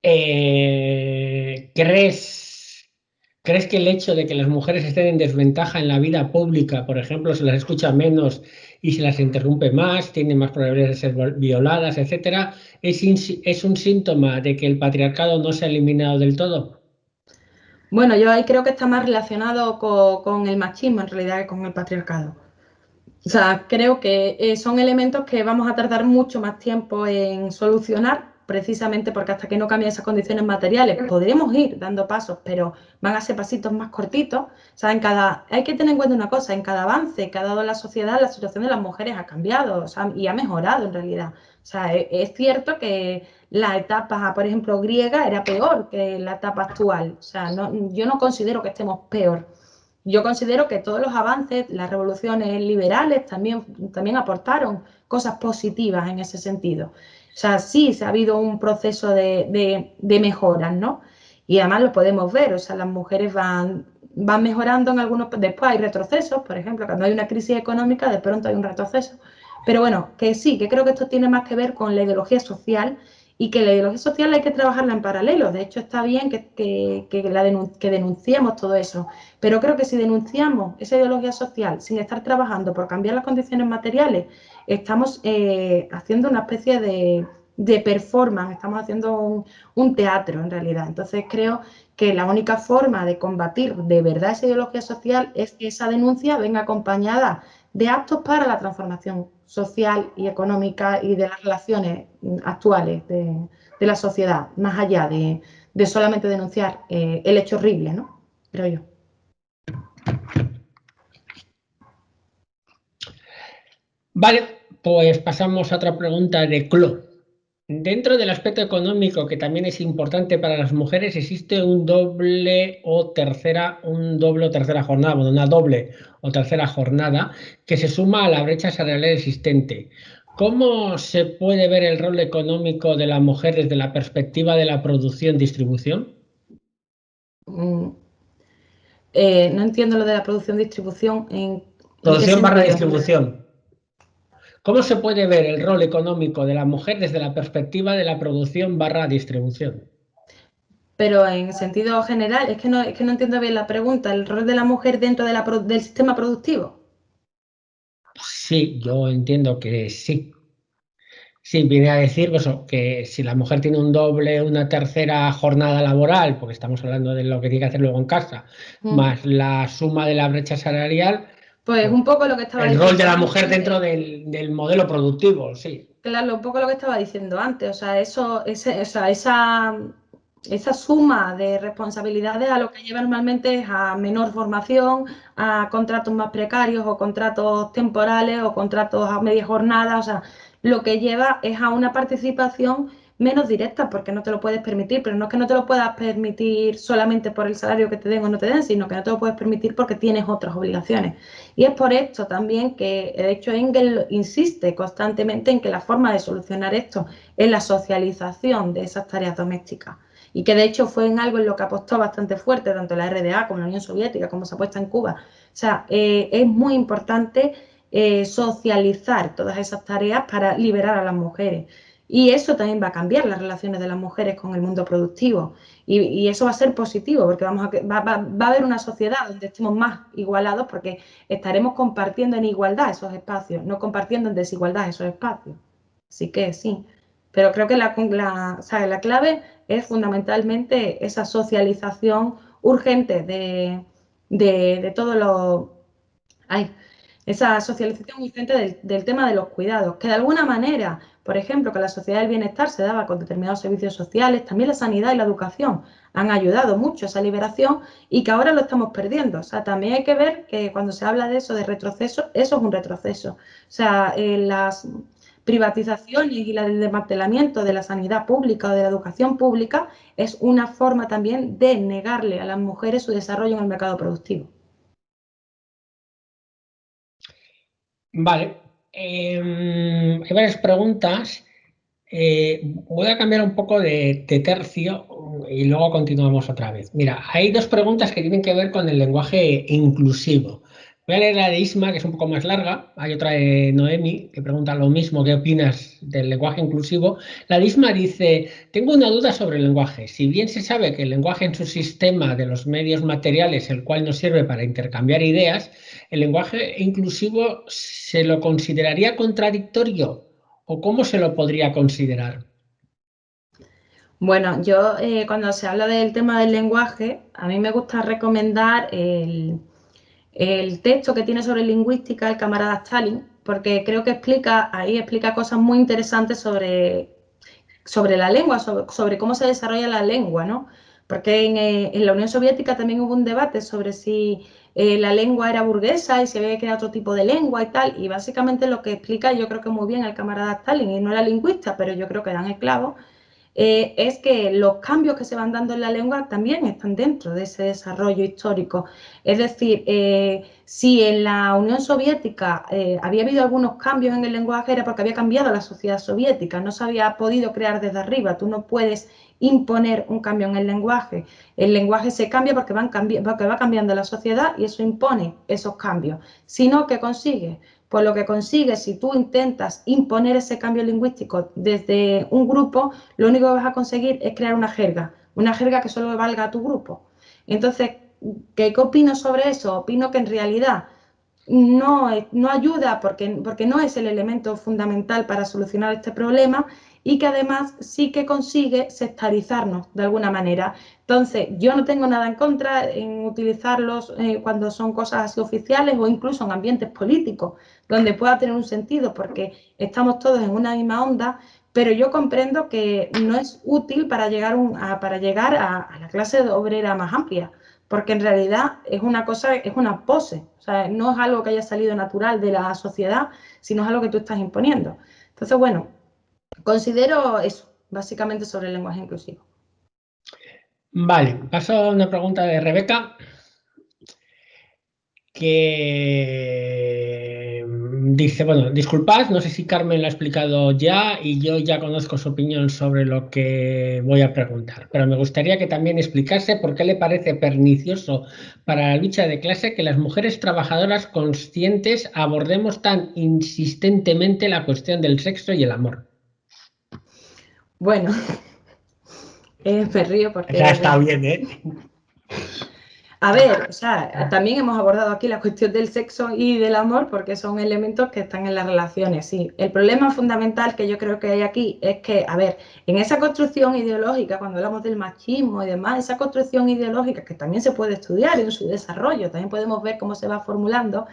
¿Crees que el hecho de que las mujeres estén en desventaja en la vida pública, por ejemplo, se las escucha menos y se las interrumpe más, tienen más probabilidades de ser violadas, etcétera, es un síntoma de que el patriarcado no se ha eliminado del todo? Bueno, yo ahí creo que está más relacionado con el machismo en realidad que con el patriarcado. O sea, creo que son elementos que vamos a tardar mucho más tiempo en solucionar, precisamente porque hasta que no cambien esas condiciones materiales podremos ir dando pasos, pero van a ser pasitos más cortitos. O sea, hay que tener en cuenta una cosa, en cada avance que ha dado la sociedad, la situación de las mujeres ha cambiado, o sea, y ha mejorado en realidad. O sea, es cierto que la etapa, por ejemplo, griega era peor que la etapa actual. O sea, yo no considero que estemos peor. Yo considero que todos los avances, las revoluciones liberales también aportaron cosas positivas en ese sentido. O sea, sí, se ha habido un proceso de mejoras, ¿no? Y además lo podemos ver, o sea, las mujeres van mejorando en algunos, después hay retrocesos, por ejemplo, cuando hay una crisis económica, de pronto hay un retroceso. Pero bueno, que sí, que creo que esto tiene más que ver con la ideología social y que la ideología social hay que trabajarla en paralelo. De hecho, está bien que denunciemos todo eso, pero creo que si denunciamos esa ideología social sin estar trabajando por cambiar las condiciones materiales, estamos haciendo una especie de performance, estamos haciendo un teatro en realidad. Entonces creo que la única forma de combatir de verdad esa ideología social es que esa denuncia venga acompañada de actos para la transformación social y económica y de las relaciones actuales de la sociedad, más allá de solamente denunciar el hecho horrible, ¿no? Creo yo. Vale, pues pasamos a otra pregunta de Clo. Dentro del aspecto económico, que también es importante para las mujeres, existe un doble o tercera jornada, bueno, una doble o tercera jornada que se suma a la brecha salarial existente. ¿Cómo se puede ver el rol económico de la mujer desde la perspectiva de la producción-distribución? Mm, no entiendo lo de la producción-distribución, ¿en qué Producción barra sentido? distribución. ¿Cómo se puede ver el rol económico de la mujer desde la perspectiva de la producción barra distribución? Pero en sentido general, es que no entiendo bien la pregunta, el rol de la mujer dentro del sistema productivo. Sí, yo entiendo que sí. Sí, viene a decir pues, que si la mujer tiene un doble, una tercera jornada laboral, porque estamos hablando de lo que tiene que hacer luego en casa, Mm. más la suma de la brecha salarial, Pues pues un poco lo que estaba el rol de diciendo la mujer dentro antes. del modelo productivo, sí. Claro, un poco lo que estaba diciendo antes, o sea, esa suma de responsabilidades a lo que lleva normalmente es a menor formación, a contratos más precarios o contratos temporales o contratos a media jornada, o sea, lo que lleva es a una participación menos directa porque no te lo puedes permitir, pero no es que no te lo puedas permitir solamente por el salario que te den o no te den, sino que no te lo puedes permitir porque tienes otras obligaciones. Y es por esto también que, de hecho, Engel insiste constantemente en que la forma de solucionar esto es la socialización de esas tareas domésticas. Y que de hecho fue en algo en lo que apostó bastante fuerte tanto la RDA como la Unión Soviética, como se ha puesto en Cuba. O sea, es muy importante socializar todas esas tareas para liberar a las mujeres. Y eso también va a cambiar las relaciones de las mujeres con el mundo productivo. Y eso va a ser positivo porque va a haber una sociedad donde estemos más igualados porque estaremos compartiendo en igualdad esos espacios, no compartiendo en desigualdad esos espacios. Así que sí, pero creo que o sea, la clave es fundamentalmente esa socialización urgente de todos los... Ay, esa socialización urgente del tema de los cuidados, que de alguna manera, por ejemplo, con la sociedad del bienestar se daba con determinados servicios sociales, también la sanidad y la educación han ayudado mucho a esa liberación y que ahora lo estamos perdiendo. O sea, también hay que ver que cuando se habla de eso, de retroceso, eso es un retroceso. O sea, las privatizaciones y el desmantelamiento de la sanidad pública o de la educación pública es una forma también de negarle a las mujeres su desarrollo en el mercado productivo. Vale. Hay varias preguntas. Voy a cambiar un poco de tercio y luego continuamos otra vez. Mira, hay dos preguntas que tienen que ver con el lenguaje inclusivo. Voy a leer la de Isma, que es un poco más larga. Hay otra de Noemi, que pregunta lo mismo, ¿qué opinas del lenguaje inclusivo? La de Isma dice, tengo una duda sobre el lenguaje. Si bien se sabe que el lenguaje en su sistema de los medios materiales, el cual nos sirve para intercambiar ideas, ¿el lenguaje inclusivo se lo consideraría contradictorio? ¿O cómo se lo podría considerar? Bueno, yo cuando se habla del tema del lenguaje, a mí me gusta recomendar el texto que tiene sobre lingüística el camarada Stalin, porque creo que ahí explica cosas muy interesantes sobre la lengua, sobre cómo se desarrolla la lengua, ¿no? Porque en la Unión Soviética también hubo un debate sobre si la lengua era burguesa y si había que crear otro tipo de lengua y tal, y básicamente lo que explica, yo creo que muy bien el camarada Stalin, y no era lingüista, pero yo creo que dan el clavo, es que los cambios que se van dando en la lengua también están dentro de ese desarrollo histórico. Es decir, si en la Unión Soviética había habido algunos cambios en el lenguaje era porque había cambiado la sociedad soviética, no se había podido crear desde arriba, tú no puedes imponer un cambio en el lenguaje se cambia porque va cambiando la sociedad y eso impone esos cambios, sino que consigue pues lo que consigues si tú intentas imponer ese cambio lingüístico desde un grupo, lo único que vas a conseguir es crear una jerga que solo valga a tu grupo. Entonces, ¿qué opino sobre eso? Opino que en realidad no ayuda porque no es el elemento fundamental para solucionar este problema y que además sí que consigue sectarizarnos de alguna manera. Entonces, yo no tengo nada en contra en utilizarlos cuando son cosas así oficiales o incluso en ambientes políticos, donde pueda tener un sentido, porque estamos todos en una misma onda, pero yo comprendo que no es útil para llegar a la clase obrera más amplia, porque en realidad es una cosa, es una pose, o sea, no es algo que haya salido natural de la sociedad, sino es algo que tú estás imponiendo. Entonces, bueno, considero eso, básicamente sobre el lenguaje inclusivo. Vale, paso a una pregunta de Rebeca que dice, bueno, disculpad, no sé si Carmen lo ha explicado ya y yo ya conozco su opinión sobre lo que voy a preguntar, pero me gustaría que también explicase por qué le parece pernicioso para la lucha de clase que las mujeres trabajadoras conscientes abordemos tan insistentemente la cuestión del sexo y el amor. Bueno, me río Ya porque está bien, ¿eh? a ver, o sea, también hemos abordado aquí la cuestión del sexo y del amor porque son elementos que están en las relaciones, sí. El problema fundamental que yo creo que hay aquí es que, a ver, en esa construcción ideológica, cuando hablamos del machismo y demás, esa construcción ideológica que también se puede estudiar en su desarrollo, también podemos ver cómo se va formulando,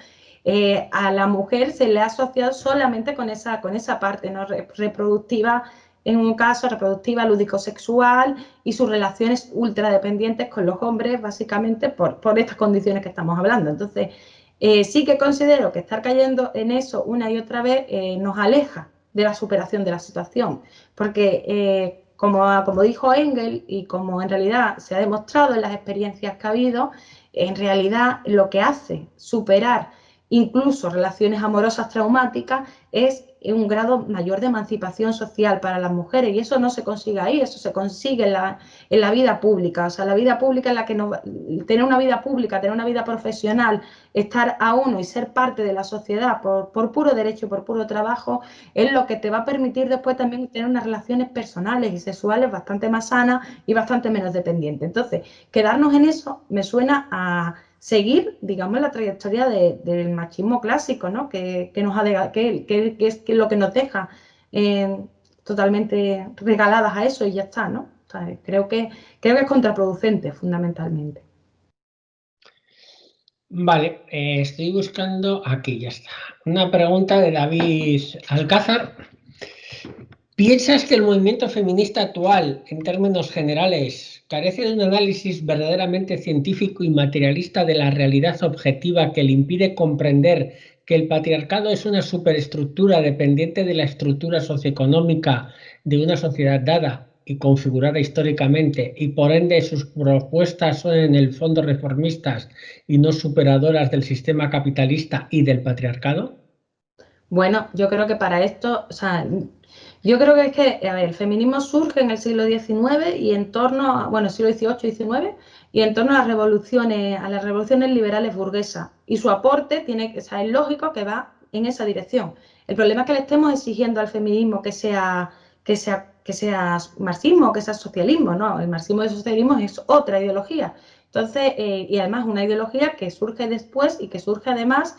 a la mujer se le ha asociado solamente con esa parte, ¿no? Reproductiva, en un caso reproductiva lúdico-sexual y sus relaciones ultradependientes con los hombres, básicamente por estas condiciones que estamos hablando. Entonces, sí que considero que estar cayendo en eso una y otra vez nos aleja de la superación de la situación, porque como dijo Engels y como en realidad se ha demostrado en las experiencias que ha habido, en realidad lo que hace superar incluso relaciones amorosas traumáticas es un grado mayor de emancipación social para las mujeres y eso no se consigue ahí, eso se consigue en la vida pública, o sea, la vida pública en la que tener una vida pública, tener una vida profesional, estar a uno y ser parte de la sociedad por puro derecho, por puro trabajo, es lo que te va a permitir después también tener unas relaciones personales y sexuales bastante más sanas y bastante menos dependientes. Entonces, quedarnos en eso me suena a seguir, digamos, la trayectoria del machismo clásico, ¿no? Que es lo que nos deja totalmente regaladas a eso y ya está, ¿no? O sea, creo que es contraproducente, fundamentalmente. Vale, estoy buscando aquí, ya está. Una pregunta de David Alcázar. ¿Piensas que el movimiento feminista actual, en términos generales, carece de un análisis verdaderamente científico y materialista de la realidad objetiva que le impide comprender que el patriarcado es una superestructura dependiente de la estructura socioeconómica de una sociedad dada y configurada históricamente, y por ende sus propuestas son en el fondo reformistas y no superadoras del sistema capitalista y del patriarcado? Bueno, yo creo que para esto, o sea, Yo creo que es que, a ver, el feminismo surge en el siglo XIX y en torno a, bueno, siglo XVIII y XIX, y en torno a las revoluciones liberales burguesas. Y su aporte tiene que ser lógico que va en esa dirección. El problema es que le estemos exigiendo al feminismo que sea marxismo, que sea socialismo, ¿no? El marxismo y el socialismo es otra ideología. Entonces, y además una ideología que surge después y que surge además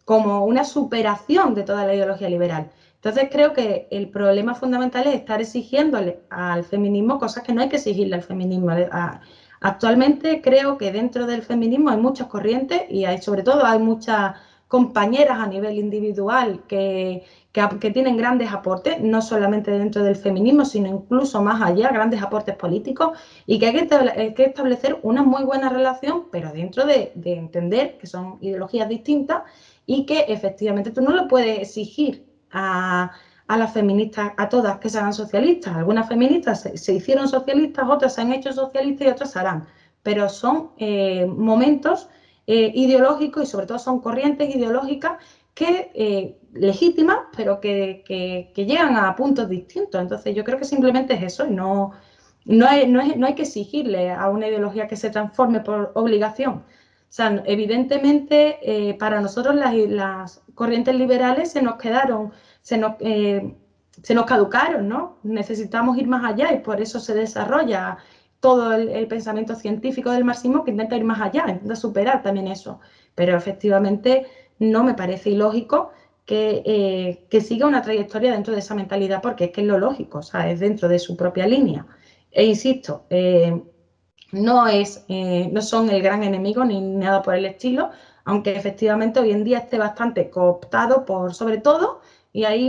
como una superación de toda la ideología liberal. Entonces creo que el problema fundamental es estar exigiéndole al feminismo cosas que no hay que exigirle al feminismo. Actualmente creo que dentro del feminismo hay muchas corrientes y sobre todo hay muchas compañeras a nivel individual que tienen grandes aportes, no solamente dentro del feminismo, sino incluso más allá, grandes aportes políticos, y que hay que establecer una muy buena relación, pero dentro de entender que son ideologías distintas y que efectivamente tú no lo puedes exigir a las feministas, a todas que se hagan socialistas. Algunas feministas se hicieron socialistas, otras se han hecho socialistas y otras se harán. Pero son momentos ideológicos y sobre todo son corrientes ideológicas que legítimas, pero que llegan a puntos distintos. Entonces yo creo que simplemente es eso y no hay que exigirle a una ideología que se transforme por obligación. O sea, evidentemente para nosotros las corrientes liberales se nos quedaron, se nos caducaron, ¿no? Necesitamos ir más allá y por eso se desarrolla todo el pensamiento científico del marxismo que intenta ir más allá, intenta superar también eso. Pero efectivamente no me parece ilógico que siga una trayectoria dentro de esa mentalidad porque es que es lo lógico, o sea, es dentro de su propia línea. E insisto, no son el gran enemigo ni nada por el estilo, aunque efectivamente hoy en día esté bastante cooptado por, sobre todo, y ahí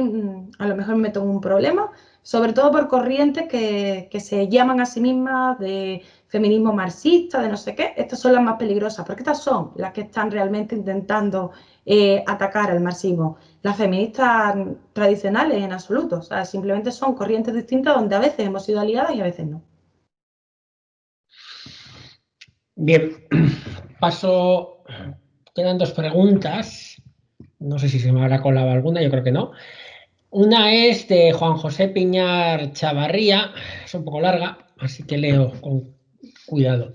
a lo mejor me meto en un problema, sobre todo por corrientes que se llaman a sí mismas de feminismo marxista, de no sé qué. Estas son las más peligrosas, porque estas son las que están realmente intentando atacar al marxismo. Las feministas tradicionales en absoluto, o sea, simplemente son corrientes distintas donde a veces hemos sido aliadas y a veces no. Bien, paso, quedan dos preguntas, no sé si se me habrá colado alguna, yo creo que no. Una es de Juan José Piñar Chavarría, es un poco larga, así que leo con cuidado.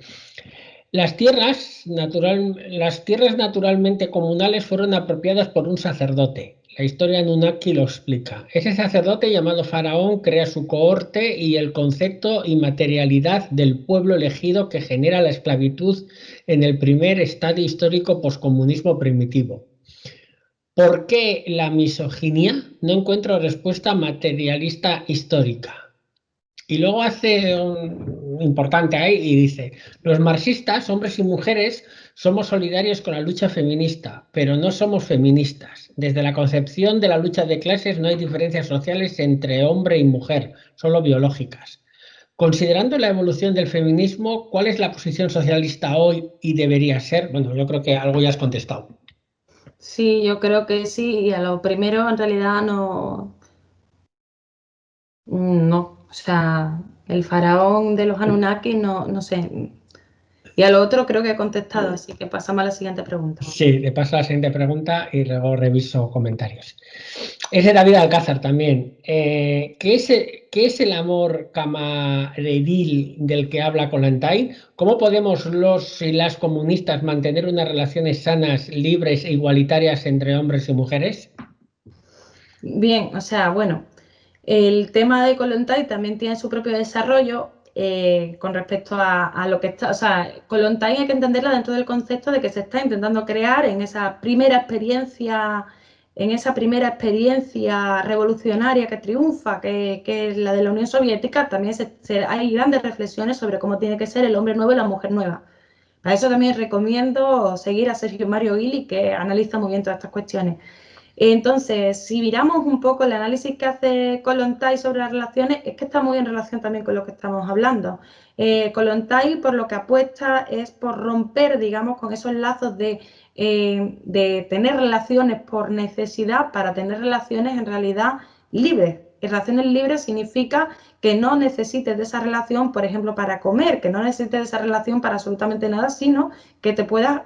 Las tierras naturalmente comunales fueron apropiadas por un sacerdote. La historia Anunnaki lo explica. Ese sacerdote llamado Faraón crea su cohorte y el concepto y materialidad del pueblo elegido que genera la esclavitud en el primer estadio histórico poscomunismo primitivo. ¿Por qué la misoginia? No encuentro respuesta materialista histórica. Y luego hace un importante ahí y dice, los marxistas, hombres y mujeres, somos solidarios con la lucha feminista, pero no somos feministas. Desde la concepción de la lucha de clases no hay diferencias sociales entre hombre y mujer, solo biológicas. Considerando la evolución del feminismo, ¿cuál es la posición socialista hoy y debería ser? Bueno, yo creo que algo ya has contestado. Sí, yo creo que sí, y a lo primero en realidad no, o sea, el faraón de los Anunnaki no sé. Y a lo otro creo que he contestado, así que pasamos a la siguiente pregunta. Sí, le paso a la siguiente pregunta y luego reviso comentarios. Es de David Alcázar también. ¿Qué es el amor camaredil del que habla Kollontai? ¿Cómo podemos los y las comunistas mantener unas relaciones sanas, libres e igualitarias entre hombres y mujeres? Bien, o sea, bueno, el tema de Kollontai también tiene su propio desarrollo con respecto a lo que está, o sea, Kollontai hay que entenderla dentro del concepto de que se está intentando crear en esa primera experiencia revolucionaria que triunfa, que es la de la Unión Soviética, también hay grandes reflexiones sobre cómo tiene que ser el hombre nuevo y la mujer nueva. Para eso también recomiendo seguir a Sergio Mario Gili, que analiza muy bien todas estas cuestiones. Entonces, si miramos un poco el análisis que hace Kollontai sobre las relaciones, es que está muy en relación también con lo que estamos hablando. Kollontai por lo que apuesta es por romper, digamos, con esos lazos de tener relaciones por necesidad para tener relaciones en realidad libres. Y relaciones libres significa que no necesites de esa relación, por ejemplo, para comer, que no necesites de esa relación para absolutamente nada, sino que te puedas,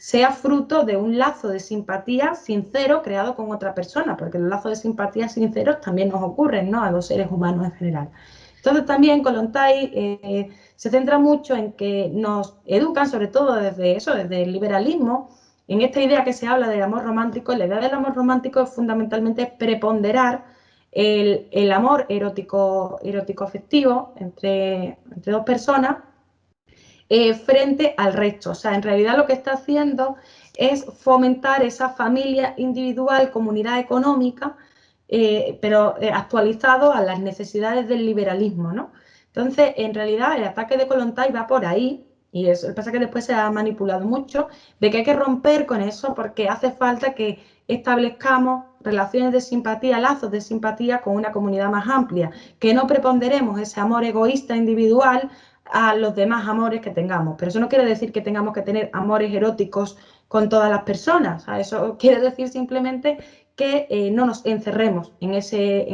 sea fruto de un lazo de simpatía sincero creado con otra persona, porque los lazos de simpatía sinceros también nos ocurren, ¿no?, a los seres humanos en general. Entonces también Kollontai se centra mucho en que nos educan, sobre todo desde eso, desde el liberalismo, en esta idea que se habla del amor romántico. La idea del amor romántico es fundamentalmente preponderar el amor erótico afectivo entre dos personas frente al resto. O sea, en realidad lo que está haciendo es fomentar esa familia individual, comunidad económica, pero actualizado a las necesidades del liberalismo, ¿no? Entonces, en realidad, el ataque de Kollontai va por ahí, y eso, lo que pasa es que después se ha manipulado mucho, de que hay que romper con eso porque hace falta que establezcamos relaciones de simpatía, lazos de simpatía con una comunidad más amplia, que no preponderemos ese amor egoísta individual a los demás amores que tengamos. Pero eso no quiere decir que tengamos que tener amores eróticos con todas las personas. O sea, eso quiere decir simplemente que no nos encerremos en ese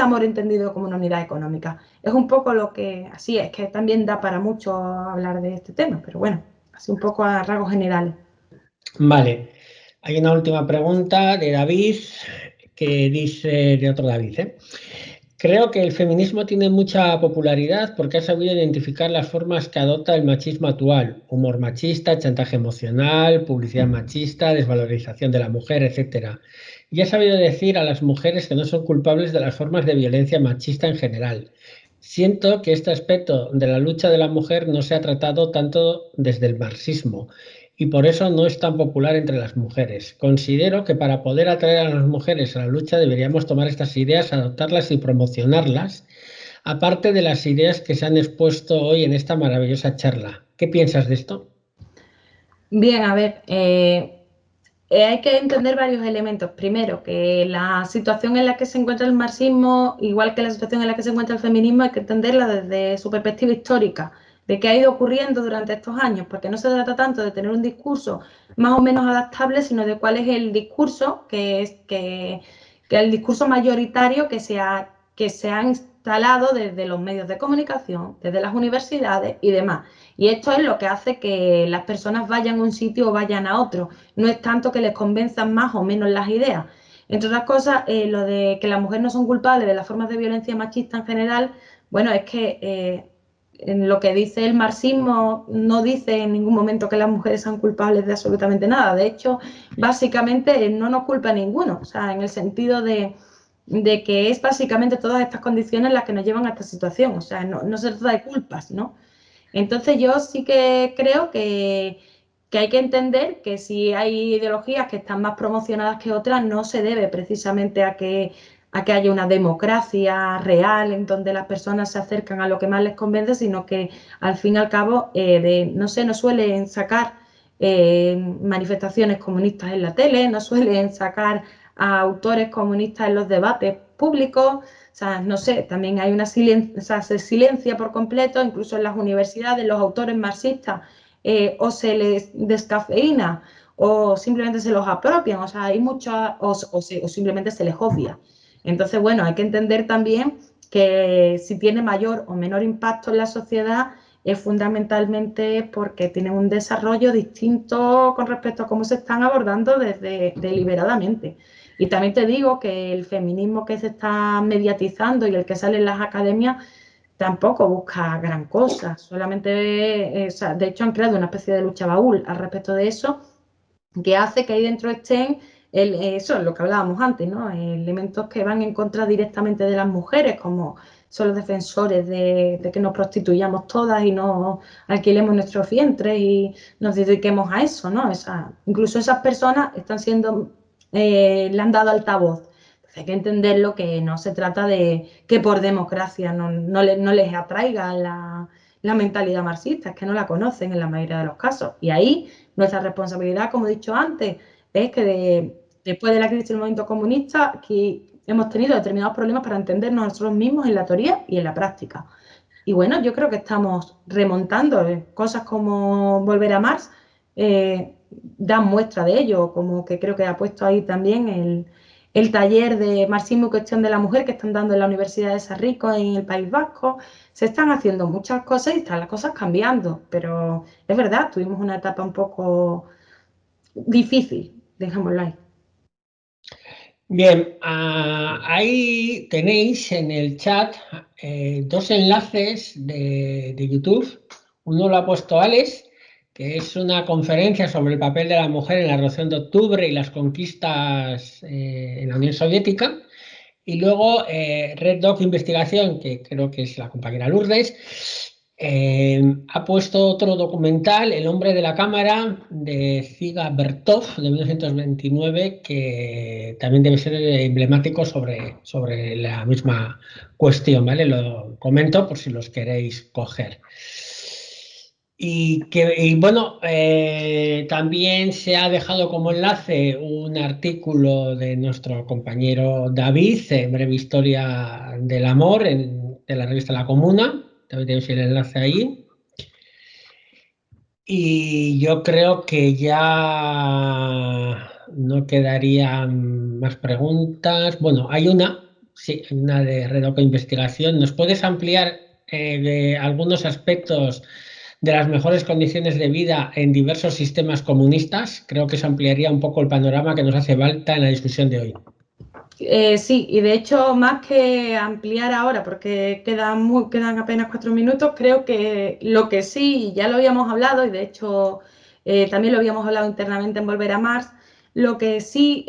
amor entendido como una unidad económica. Es un poco lo que, así es, que también da para mucho hablar de este tema, pero bueno, así un poco a rasgos generales. Vale, hay una última pregunta de David, que dice, de otro David, ¿eh? Creo que el feminismo tiene mucha popularidad porque ha sabido identificar las formas que adopta el machismo actual: humor machista, chantaje emocional, publicidad machista, desvalorización de la mujer, etc. Y ha sabido decir a las mujeres que no son culpables de las formas de violencia machista en general. Siento que este aspecto de la lucha de la mujer no se ha tratado tanto desde el marxismo y por eso no es tan popular entre las mujeres. Considero que para poder atraer a las mujeres a la lucha deberíamos tomar estas ideas, adoptarlas y promocionarlas, aparte de las ideas que se han expuesto hoy en esta maravillosa charla. ¿Qué piensas de esto? Bien, a ver, hay que entender varios elementos. Primero, que la situación en la que se encuentra el marxismo, igual que la situación en la que se encuentra el feminismo, hay que entenderla desde su perspectiva histórica, de qué ha ido ocurriendo durante estos años, porque no se trata tanto de tener un discurso más o menos adaptable, sino de cuál es el discurso que el discurso mayoritario que se ha instalado desde los medios de comunicación, desde las universidades y demás. Y esto es lo que hace que las personas vayan a un sitio o vayan a otro. No es tanto que les convenzan más o menos las ideas. Entre otras cosas, lo de que las mujeres no son culpables de las formas de violencia machista en general, bueno, es que en lo que dice el marxismo no dice en ningún momento que las mujeres sean culpables de absolutamente nada. De hecho, básicamente no nos culpa a ninguno, o sea, en el sentido de que es básicamente todas estas condiciones las que nos llevan a esta situación. O sea, no se trata de culpas, ¿no? Entonces yo sí que creo que hay que entender que si hay ideologías que están más promocionadas que otras, no se debe precisamente a que haya una democracia real en donde las personas se acercan a lo que más les convence, sino que al fin y al cabo, no suelen sacar manifestaciones comunistas en la tele, no suelen sacar a autores comunistas en los debates públicos. O sea, no sé, también hay se silencia por completo, incluso en las universidades, los autores marxistas, o se les descafeína o simplemente se los apropian. O sea, hay muchas, o simplemente se les obvia. Entonces, bueno, hay que entender también que si tiene mayor o menor impacto en la sociedad es fundamentalmente porque tienen un desarrollo distinto con respecto a cómo se están abordando deliberadamente. Y también te digo que el feminismo que se está mediatizando y el que sale en las academias tampoco busca gran cosa, solamente, de hecho han creado una especie de lucha baúl al respecto de eso, que hace que ahí dentro estén, eso es lo que hablábamos antes, ¿no? Elementos que van en contra directamente de las mujeres, como son los defensores de que nos prostituyamos todas y no alquilemos nuestros vientres y nos dediquemos a eso, ¿no? Incluso esas personas están siendo, le han dado altavoz. Entonces hay que entenderlo, que no se trata de que por democracia no les atraiga la mentalidad marxista, es que no la conocen en la mayoría de los casos. Y ahí nuestra responsabilidad, como he dicho antes, es que después de la crisis del movimiento comunista, aquí hemos tenido determinados problemas para entendernos nosotros mismos en la teoría y en la práctica. Y bueno, yo creo que estamos remontando. Cosas como Volver a Marx dan muestra de ello, como que creo que ha puesto ahí también el taller de marxismo y cuestión de la mujer que están dando en la Universidad de San Rico en el País Vasco. Se están haciendo muchas cosas y están las cosas cambiando, pero es verdad, tuvimos una etapa un poco difícil, dejémoslo ahí. Bien, ahí tenéis en el chat dos enlaces de YouTube. Uno lo ha puesto Alex, que es una conferencia sobre el papel de la mujer en la Revolución de Octubre y las conquistas en la Unión Soviética. Y luego Red Dog Investigación, que creo que es la compañera Lourdes, ha puesto otro documental, El hombre de la cámara, de Ziga Bertov, de 1929, que también debe ser emblemático sobre la misma cuestión, ¿vale? Lo comento por si los queréis coger. Y bueno, también se ha dejado como enlace un artículo de nuestro compañero David, en Breve Historia del Amor, de la revista La Comuna. También tenéis el enlace ahí. Y yo creo que ya no quedarían más preguntas. Bueno, hay una, sí, una de Redoco Investigación. ¿Nos puedes ampliar de algunos aspectos de las mejores condiciones de vida en diversos sistemas comunistas? Creo que eso ampliaría un poco el panorama que nos hace falta en la discusión de hoy. Sí, y de hecho, más que ampliar ahora, porque quedan apenas 4 minutos, creo que lo que sí, ya lo habíamos hablado, y de hecho también lo habíamos hablado internamente en Volver a Mars, lo que sí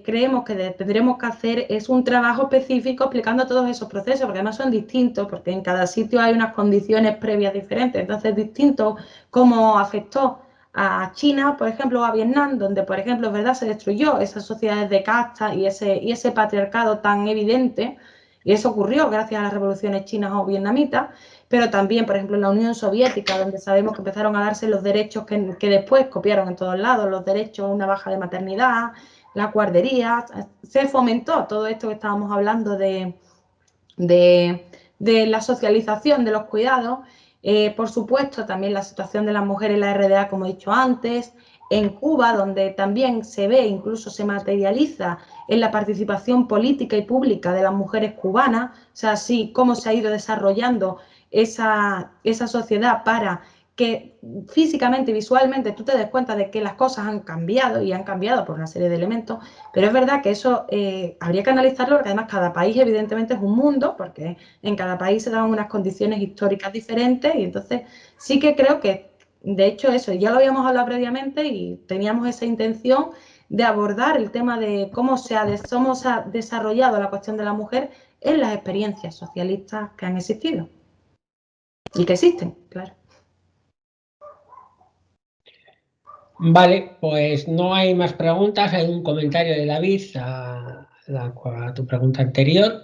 creemos que tendremos que hacer es un trabajo específico explicando todos esos procesos, porque además son distintos, porque en cada sitio hay unas condiciones previas diferentes, entonces es distinto cómo afectó a China, por ejemplo, o a Vietnam, donde, por ejemplo, es verdad, se destruyó esas sociedades de casta y ese patriarcado tan evidente, y eso ocurrió gracias a las revoluciones chinas o vietnamitas, pero también, por ejemplo, en la Unión Soviética, donde sabemos que empezaron a darse los derechos que después copiaron en todos lados, los derechos a una baja de maternidad, la guardería, se fomentó todo esto que estábamos hablando de la socialización de los cuidados. Por supuesto, también la situación de las mujeres en la RDA, como he dicho antes, en Cuba, donde también se ve, incluso se materializa en la participación política y pública de las mujeres cubanas, o sea, así cómo se ha ido desarrollando esa sociedad para que físicamente y visualmente tú te des cuenta de que las cosas han cambiado y han cambiado por una serie de elementos, pero es verdad que eso habría que analizarlo porque además cada país evidentemente es un mundo, porque en cada país se dan unas condiciones históricas diferentes y entonces sí que creo que, de hecho eso ya lo habíamos hablado previamente y teníamos esa intención de abordar el tema de cómo se ha desarrollado la cuestión de la mujer en las experiencias socialistas que han existido y que existen, claro. Vale, pues no hay más preguntas. Hay un comentario de David a tu pregunta anterior,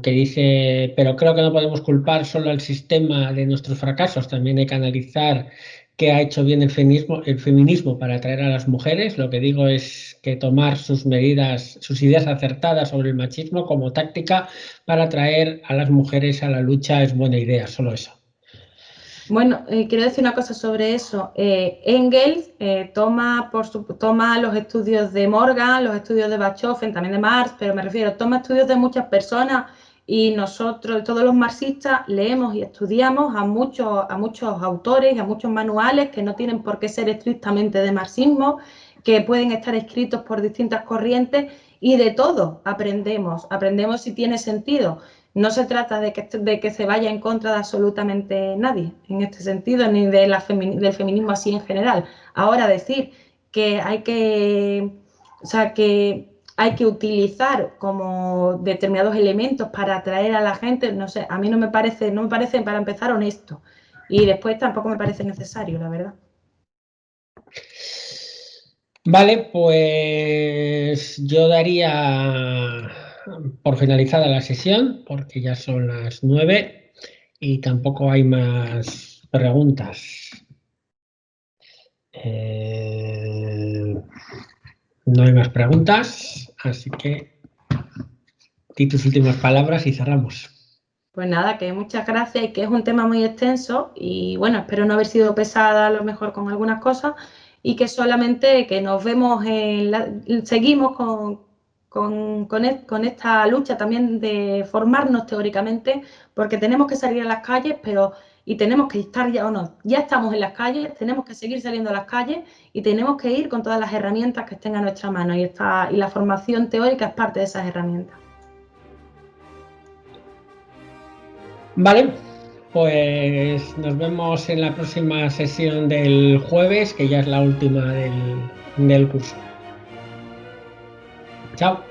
que dice, pero creo que no podemos culpar solo al sistema de nuestros fracasos, también hay que analizar qué ha hecho bien el feminismo para atraer a las mujeres. Lo que digo es que tomar sus medidas, sus ideas acertadas sobre el machismo como táctica para atraer a las mujeres a la lucha es buena idea, solo eso. Bueno, quiero decir una cosa sobre eso. Engels toma los estudios de Morgan, los estudios de Bachofen, también de Marx, pero me refiero, toma estudios de muchas personas y nosotros, todos los marxistas, leemos y estudiamos a muchos autores y a muchos manuales que no tienen por qué ser estrictamente de marxismo, que pueden estar escritos por distintas corrientes y de todo aprendemos si tiene sentido. No se trata de que se vaya en contra de absolutamente nadie en este sentido, ni del feminismo así en general. Ahora decir que hay que utilizar como determinados elementos para atraer a la gente, no sé, a mí no me parece para empezar honesto. Y después tampoco me parece necesario, la verdad. Vale, pues yo daría por finalizada la sesión, porque ya son las 9 y tampoco hay más preguntas. No hay más preguntas, así que di tus últimas palabras y cerramos. Pues nada, que muchas gracias y que es un tema muy extenso y bueno, espero no haber sido pesada a lo mejor con algunas cosas y que solamente que nos vemos seguimos con esta lucha también de formarnos teóricamente, porque tenemos que salir a las calles, y tenemos que estar ya estamos en las calles, tenemos que seguir saliendo a las calles y tenemos que ir con todas las herramientas que estén a nuestra mano, y la formación teórica es parte de esas herramientas. Vale, pues nos vemos en la próxima sesión del jueves, que ya es la última del curso. Chao.